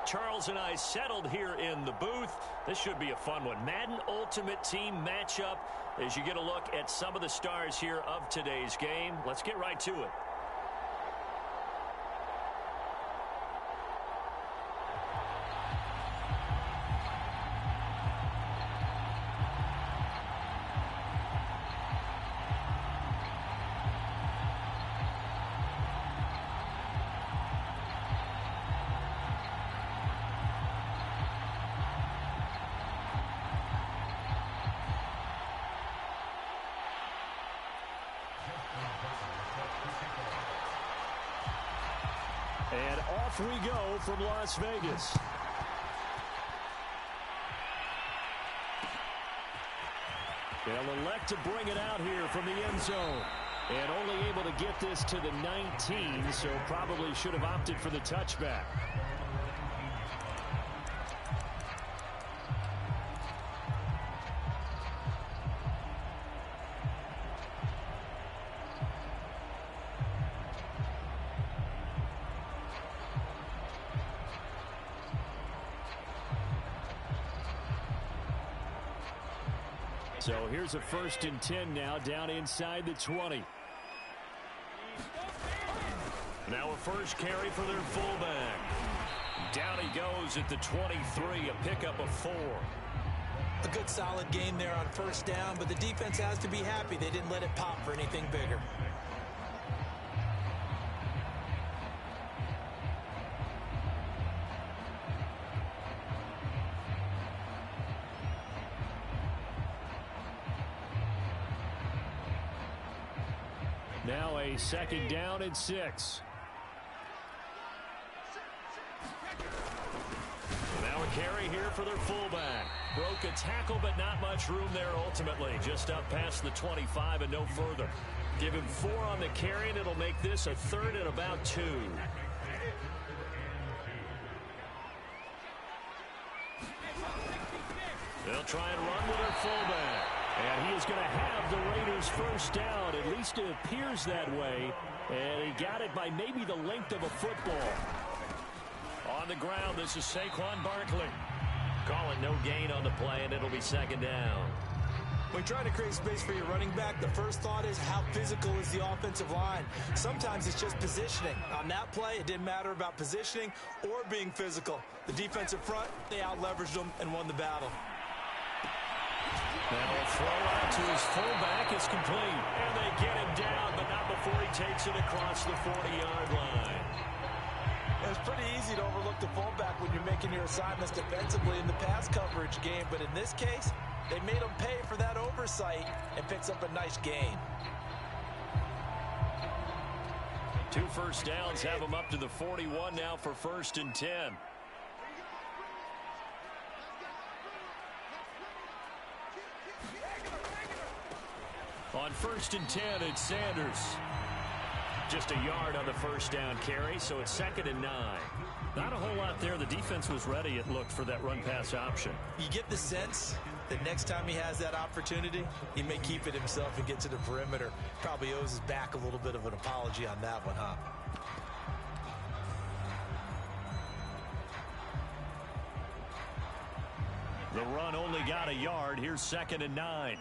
Charles and I settled here in the booth. This should be a fun one. Madden Ultimate Team matchup as you get a look at some of the stars here of today's game. Let's get right to it. And off we go from Las Vegas. They'll elect to bring it out here from the end zone. And only able to get this to the 19, so probably should have opted for the touchback. So here's a 1st and 10 now down inside the 20. Now a first carry for their fullback. Down he goes at the 23, a pickup of 4. A good solid game there on first down, but the defense has to be happy they didn't let it pop for anything bigger. Now a 2nd down and 6. Now a carry here for their fullback. Broke a tackle, but not much room there ultimately. Just up past the 25 and no further. Give him 4 on the carry, and it'll make this a 3rd and about 2. They'll try and run with their fullback. And he is going to have the Raiders first down. At least it appears that way. And he got it by maybe the length of a football. On the ground, this is Saquon Barkley. Calling no gain on the play, and it'll be second down. When trying to create space for your running back, the first thought is how physical is the offensive line. Sometimes it's just positioning. On that play, it didn't matter about positioning or being physical. The defensive front, they out-leveraged them and won the battle. That'll throw out to his fullback. It's complete. And they get him down, but not before he takes it across the 40-yard line. It's pretty easy to overlook the fullback when you're making your assignments defensively in the pass coverage game. But in this case, they made him pay for that oversight and picks up a nice gain. 2 first downs have him up to the 41 now for 1st and 10. On 1st and 10, it's Sanders. Just a yard on the first down carry, so it's 2nd and 9. Not a whole lot there. The defense was ready, it looked, for that run-pass option. You get the sense that next time he has that opportunity, he may keep it himself and get to the perimeter. Probably owes his back a little bit of an apology on that one, huh? The run only got a yard. Here's 2nd and 9.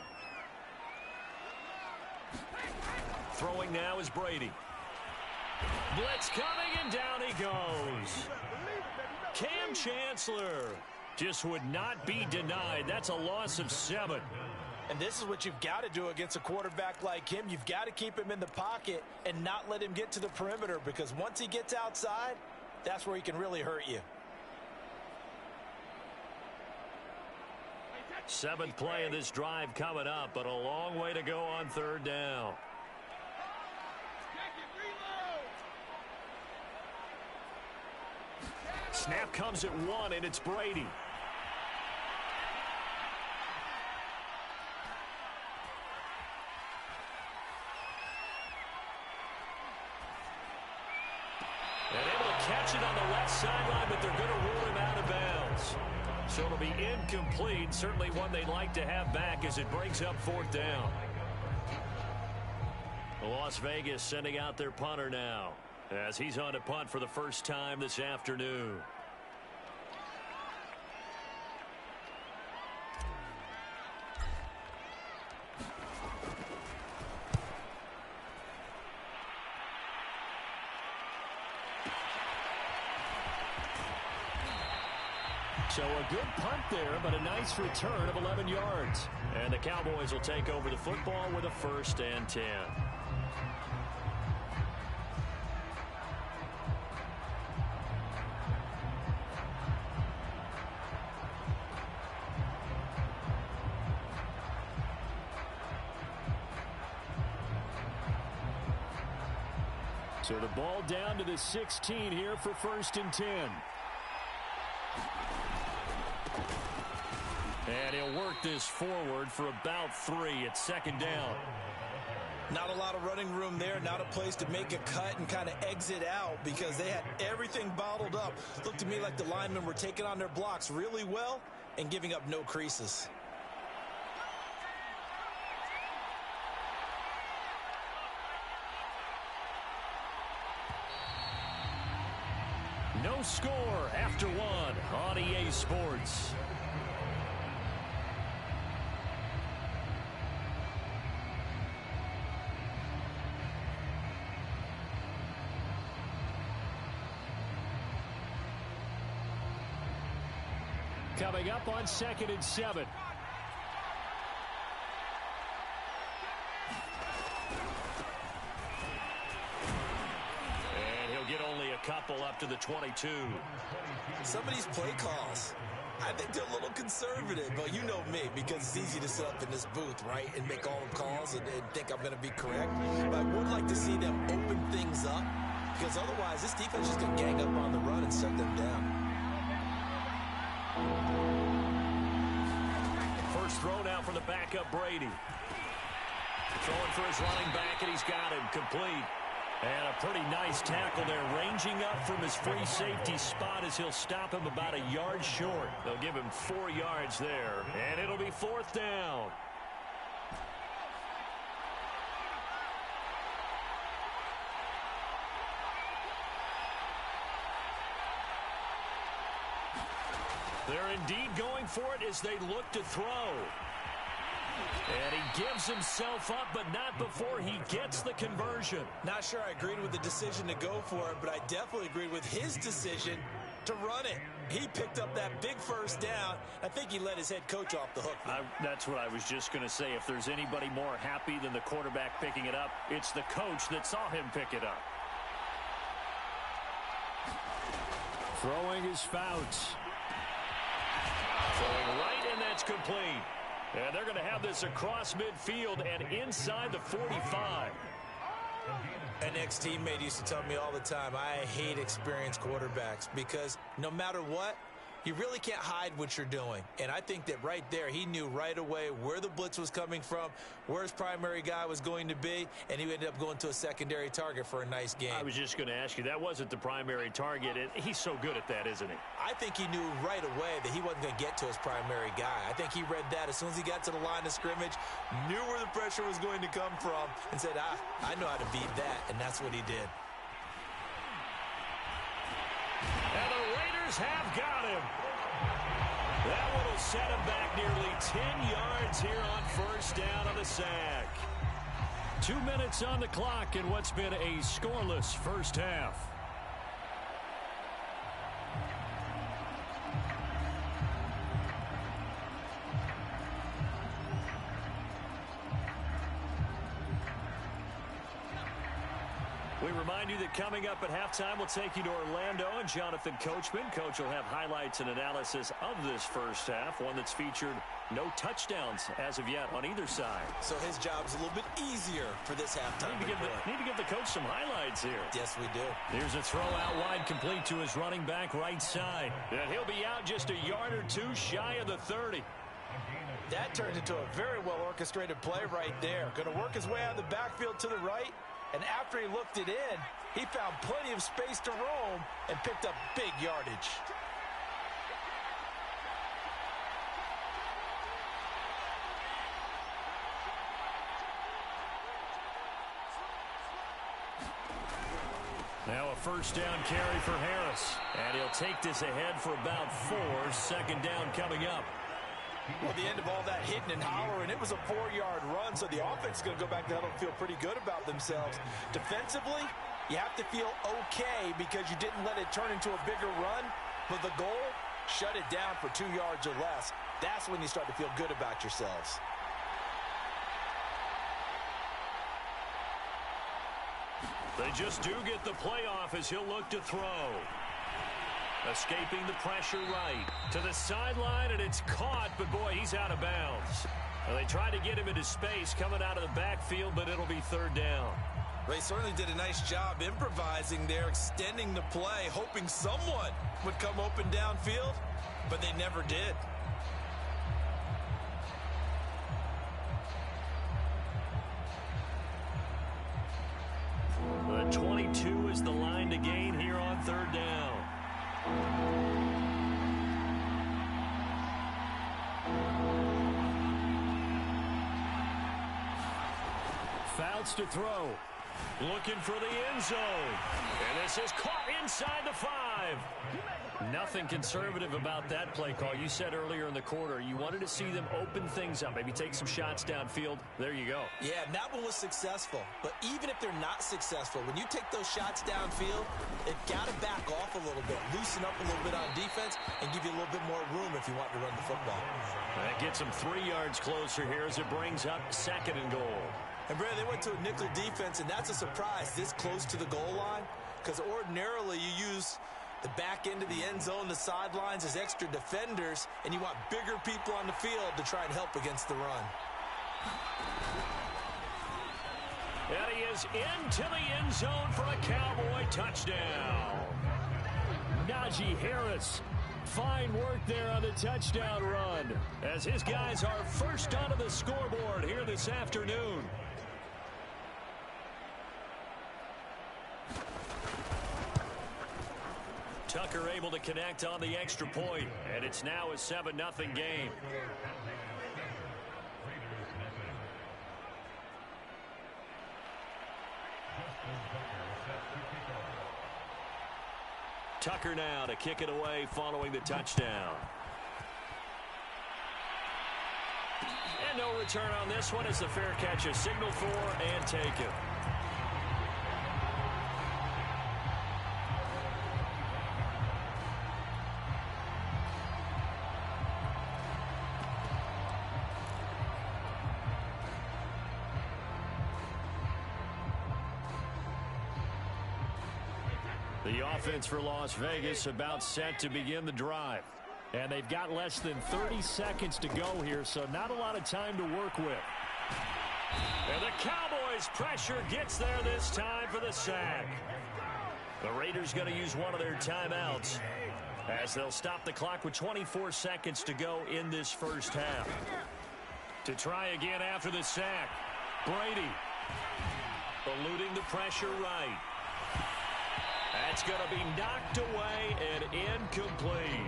Throwing now is Brady. Blitz coming, and down he goes. Cam Chancellor just would not be denied. That's a loss of 7. And this is what you've got to do against a quarterback like him. You've got to keep him in the pocket and not let him get to the perimeter, because once he gets outside, that's where he can really hurt you. 7th play of this drive coming up, but a long way to go on 3rd down. Snap comes at 1, and it's Brady. And able to catch it on the left sideline, but they're going to rule him out of bounds. So it'll be incomplete. Certainly one they'd like to have back as it breaks up 4th down. Las Vegas sending out their punter now, as he's on to punt for the first time this afternoon. So a good punt there, but a nice return of 11 yards. And the Cowboys will take over the football with a 1st and 10. So the ball down to the 16 here for 1st and 10. And he'll work this forward for about 3 at 2nd down. Not a lot of running room there, not a place to make a cut and kind of exit out, because they had everything bottled up. Looked to me like the linemen were taking on their blocks really well and giving up no creases. No score after 1 on EA Sports. Coming up on 2nd and 7. And he'll get only a couple up to the 22. Some of these play calls, I think they're a little conservative, but you know me, because it's easy to sit up in this booth, right, and make all the calls and think I'm going to be correct. But I would like to see them open things up, because otherwise this defense is going to gang up on the run and shut them down. First throw now for the backup Brady. Throwing for his running back, and he's got him complete. And a pretty nice tackle there, ranging up from his free safety spot as he'll stop him about a yard short. They'll give him 4 yards there, and it'll be 4th down. They're indeed going for it as they look to throw. And he gives himself up, but not before he gets the conversion. Not sure I agreed with the decision to go for it, but I definitely agreed with his decision to run it. He picked up that big first down. I think he let his head coach off the hook. That's what I was just going to say. If there's anybody more happy than the quarterback picking it up, it's the coach that saw him pick it up. Throwing is Fouts. Throwing right, and that's complete. And they're going to have this across midfield and inside the 45. An ex-teammate used to tell me all the time, I hate experienced quarterbacks because no matter what, you really can't hide what you're doing. And I think that right there, he knew right away where the blitz was coming from, where his primary guy was going to be, and he ended up going to a secondary target for a nice game. I was just going to ask you, that wasn't the primary target, and he's so good at that, isn't he? I think he knew right away that he wasn't going to get to his primary guy. I think he read that as soon as he got to the line of scrimmage, knew where the pressure was going to come from, and said, I know how to beat that, and that's what he did. And the Raiders have got him. That one will set him back nearly 10 yards here on first down on the sack. 2 minutes on the clock in what's been a scoreless first half. We remind you that coming up at halftime, we'll take you to Orlando and Jonathan Coachman. Coach will have highlights and analysis of this first half, one that's featured no touchdowns as of yet on either side. So his job's a little bit easier for this halftime. Need to give the coach some highlights here. Yes, we do. Here's a throw out wide, complete to his running back right side. And he'll be out just a yard or two shy of the 30. That turned into a very well-orchestrated play right there. Going to work his way out of the backfield to the right. And after he looked it in, he found plenty of space to roam and picked up big yardage. Now a first down carry for Harris. And he'll take this ahead for about 4. Second down coming up. Well, the end of all that hitting and hollering, it was a 4-yard run, so the offense is going to go back to huddle and feel pretty good about themselves. Defensively, you have to feel okay because you didn't let it turn into a bigger run, but the goal, shut it down for 2 yards or less. That's when you start to feel good about yourselves. They just do get the playoff as he'll look to throw. Escaping the pressure right to the sideline, and it's caught, but boy, he's out of bounds. Well, they tried to get him into space coming out of the backfield, but it'll be third down. They certainly did a nice job improvising there, extending the play, hoping someone would come open downfield, but they never did. The 22 is the line to gain here on third down. Fouts to throw. Looking for the end zone. And this is caught inside the 5. Nothing conservative about that play call. You said earlier in the quarter you wanted to see them open things up, maybe take some shots downfield. There you go. Yeah, and that one was successful. But even if they're not successful, when you take those shots downfield, they've got to back off a little bit, loosen up a little bit on defense, and give you a little bit more room if you want to run the football. That gets them 3 yards closer here as it brings up second and goal. And, Brad, they went to a nickel defense, and that's a surprise this close to the goal line, because ordinarily you use the back end of the end zone, the sidelines as extra defenders, and you want bigger people on the field to try and help against the run. And he is into the end zone for a Cowboy touchdown. Najee Harris, fine work there on the touchdown run, as his guys are first onto the scoreboard here this afternoon. Tucker able to connect on the extra point, and it's now a 7-0 game. Tucker now to kick it away following the touchdown. And no return on this one as the fair catch is signaled for and taken. The offense for Las Vegas about set to begin the drive. And they've got less than 30 seconds to go here, so not a lot of time to work with. And the Cowboys' pressure gets there this time for the sack. The Raiders going to use one of their timeouts as they'll stop the clock with 24 seconds to go in this first half. To try again after the sack, Brady eluding the pressure right. That's going to be knocked away and incomplete.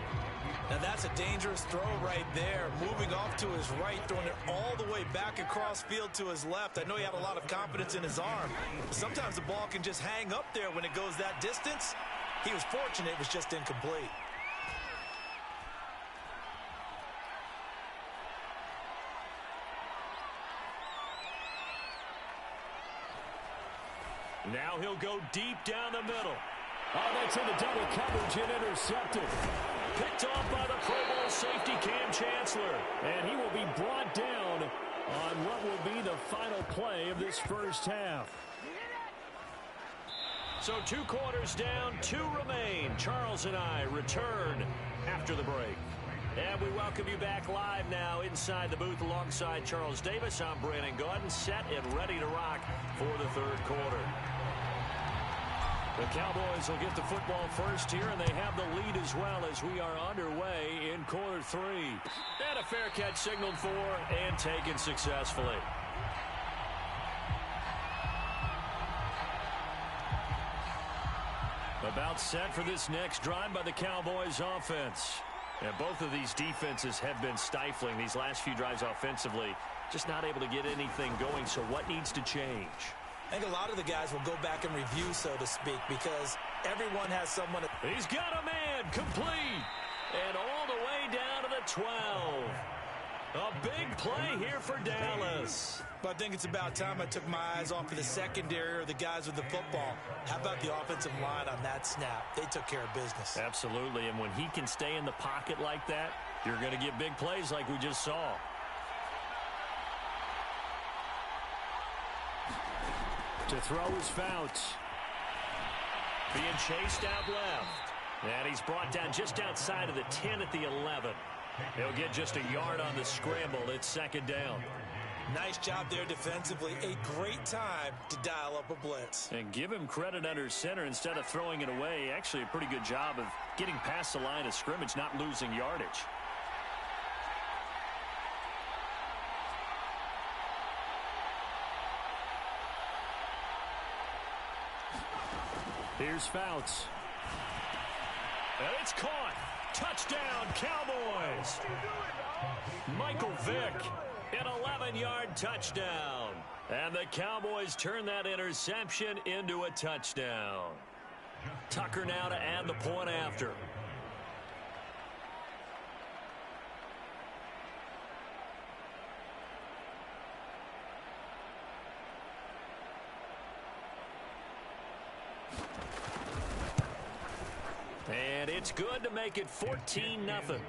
Now that's a dangerous throw right there. Moving off to his right, throwing it all the way back across field to his left. I know he had a lot of confidence in his arm. Sometimes the ball can just hang up there when it goes that distance. He was fortunate it was just incomplete. Now he'll go deep down the middle. Oh, that's in the double coverage and intercepted. Picked off by the Pro Bowl safety Cam Chancellor. And he will be brought down on what will be the final play of this first half. So 2 quarters down, 2 remain. Charles and I return after the break. And we welcome you back live now inside the booth alongside Charles Davis. I'm Brandon Gaudin, set and ready to rock for the third quarter. The Cowboys will get the football first here, and they have the lead as well as we are underway in quarter 3. And a fair catch signaled for and taken successfully. About set for this next drive by the Cowboys offense. And both of these defenses have been stifling these last few drives offensively. Just not able to get anything going, so what needs to change? I think a lot of the guys will go back and review, so to speak, because everyone has someone. He's got a man complete. And all the way down to the 12. A big play here for Dallas. But I think it's about time I took my eyes off of the secondary or the guys with the football. How about the offensive line on that snap? They took care of business. Absolutely, and when he can stay in the pocket like that, you're going to get big plays like we just saw. To throw is Fouts. Being chased out left. And he's brought down just outside of the 10 at the 11. He'll get just a yard on the scramble. It's second down. Nice job there defensively. A great time to dial up a blitz. And give him credit under center instead of throwing it away. Actually a pretty good job of getting past the line of scrimmage, not losing yardage. Here's Fouts. And it's caught. Touchdown, Cowboys. Michael Vick, an 11-yard touchdown. And the Cowboys turn that interception into a touchdown. Tucker now to add the point after. And it's good to make it 14-0.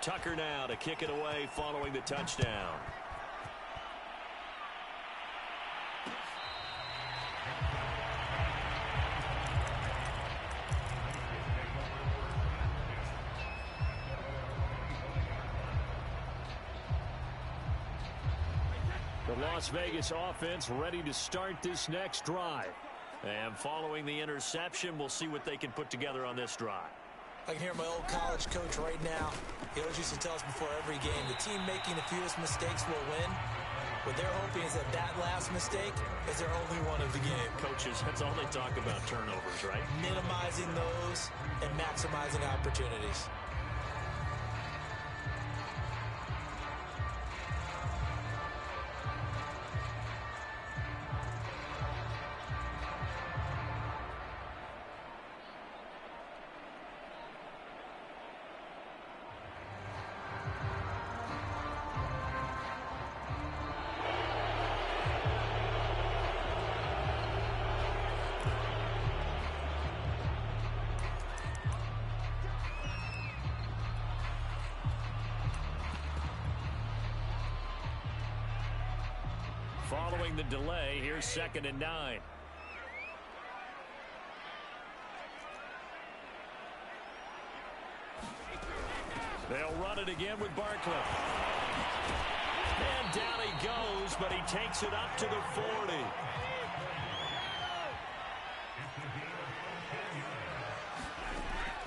Tucker now to kick it away following the touchdown. The Las Vegas offense ready to start this next drive. And following the interception, we'll see what they can put together on this drive. I can hear my old college coach right now. He always used to tell us before every game, the team making the fewest mistakes will win. What they're hoping is that that last mistake is their only one of the game. Coaches, that's all they talk about, turnovers, right? Minimizing those and maximizing opportunities. Following the delay, here's 2nd and 9. They'll run it again with Barkley. And down he goes, but he takes it up to the 40.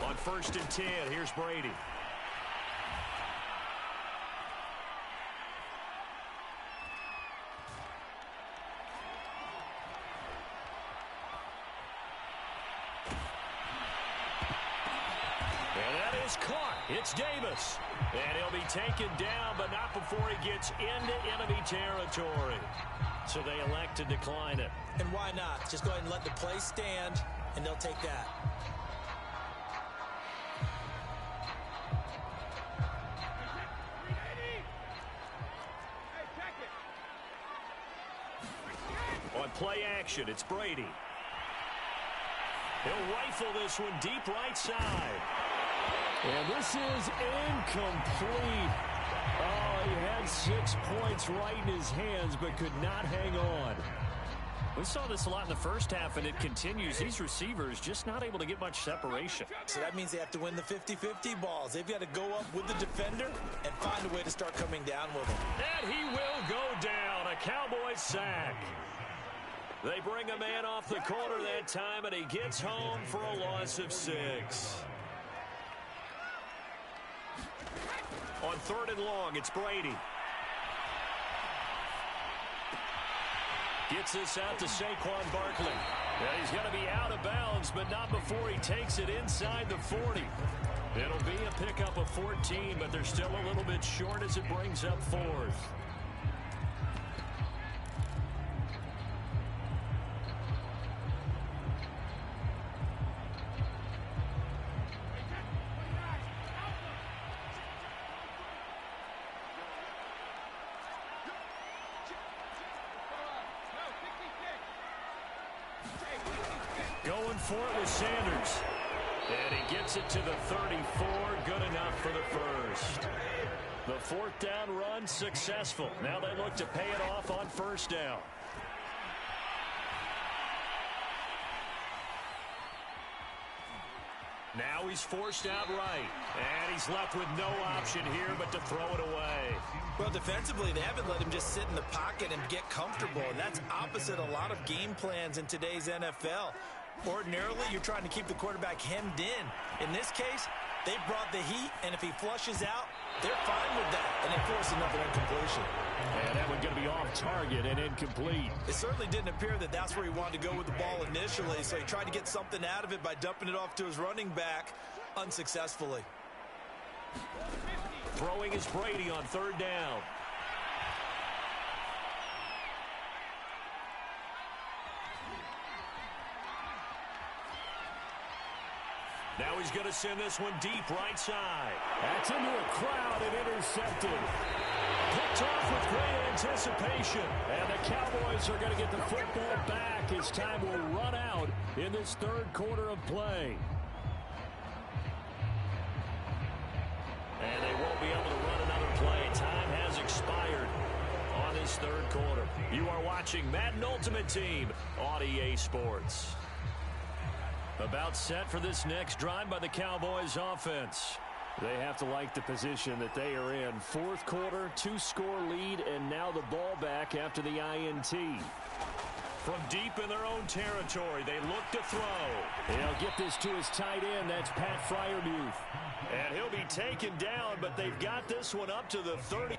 On 1st and 10, here's Brady. Caught. It's Davis. And he'll be taken down, but not before he gets into enemy territory. So they elect to decline it. And why not? Just go ahead and let the play stand, and they'll take that. On play action, it's Brady. He'll rifle this one deep right side. And this is incomplete. Oh, he had 6 points right in his hands, but could not hang on. We saw this a lot in the first half, and it continues. These receivers just not able to get much separation. So that means they have to win the 50-50 balls. They've got to go up with the defender and find a way to start coming down with him. And he will go down. A Cowboys sack. They bring a man off the corner that time, and he gets home for a loss of 6. On 3rd and long, it's Brady. Gets this out to Saquon Barkley. Yeah, he's going to be out of bounds, but not before he takes it inside the 40. It'll be a pickup of 14, but they're still a little bit short as it brings up 4th. Going for it with Sanders. And he gets it to the 34. Good enough for the first. The 4th down run successful. Now they look to pay it off on 1st down. Now he's forced out right. And he's left with no option here but to throw it away. Well, defensively, they haven't let him just sit in the pocket and get comfortable. And that's opposite a lot of game plans in today's NFL. Ordinarily, you're trying to keep the quarterback hemmed in. In this case, they brought the heat, and if he flushes out, they're fine with that. And they force another incompletion. And that one's going to be off target and incomplete. It certainly didn't appear that that's where he wanted to go with the ball initially, so he tried to get something out of it by dumping it off to his running back unsuccessfully. Throwing is Brady on 3rd down. Now he's going to send this one deep right side. That's into a crowd and intercepted. Picked off with great anticipation. And the Cowboys are going to get the football back as time will run out in this 3rd quarter of play. And they won't be able to run another play. Time has expired on this 3rd quarter. You are watching Madden Ultimate Team on EA Sports. About set for this next drive by the Cowboys offense. They have to like the position that they are in. 4th quarter, 2-score lead, and now the ball back after the INT. From deep in their own territory, they look to throw. He'll get this to his tight end. That's Pat Freiermuth. And he'll be taken down, but they've got this one up to the 30.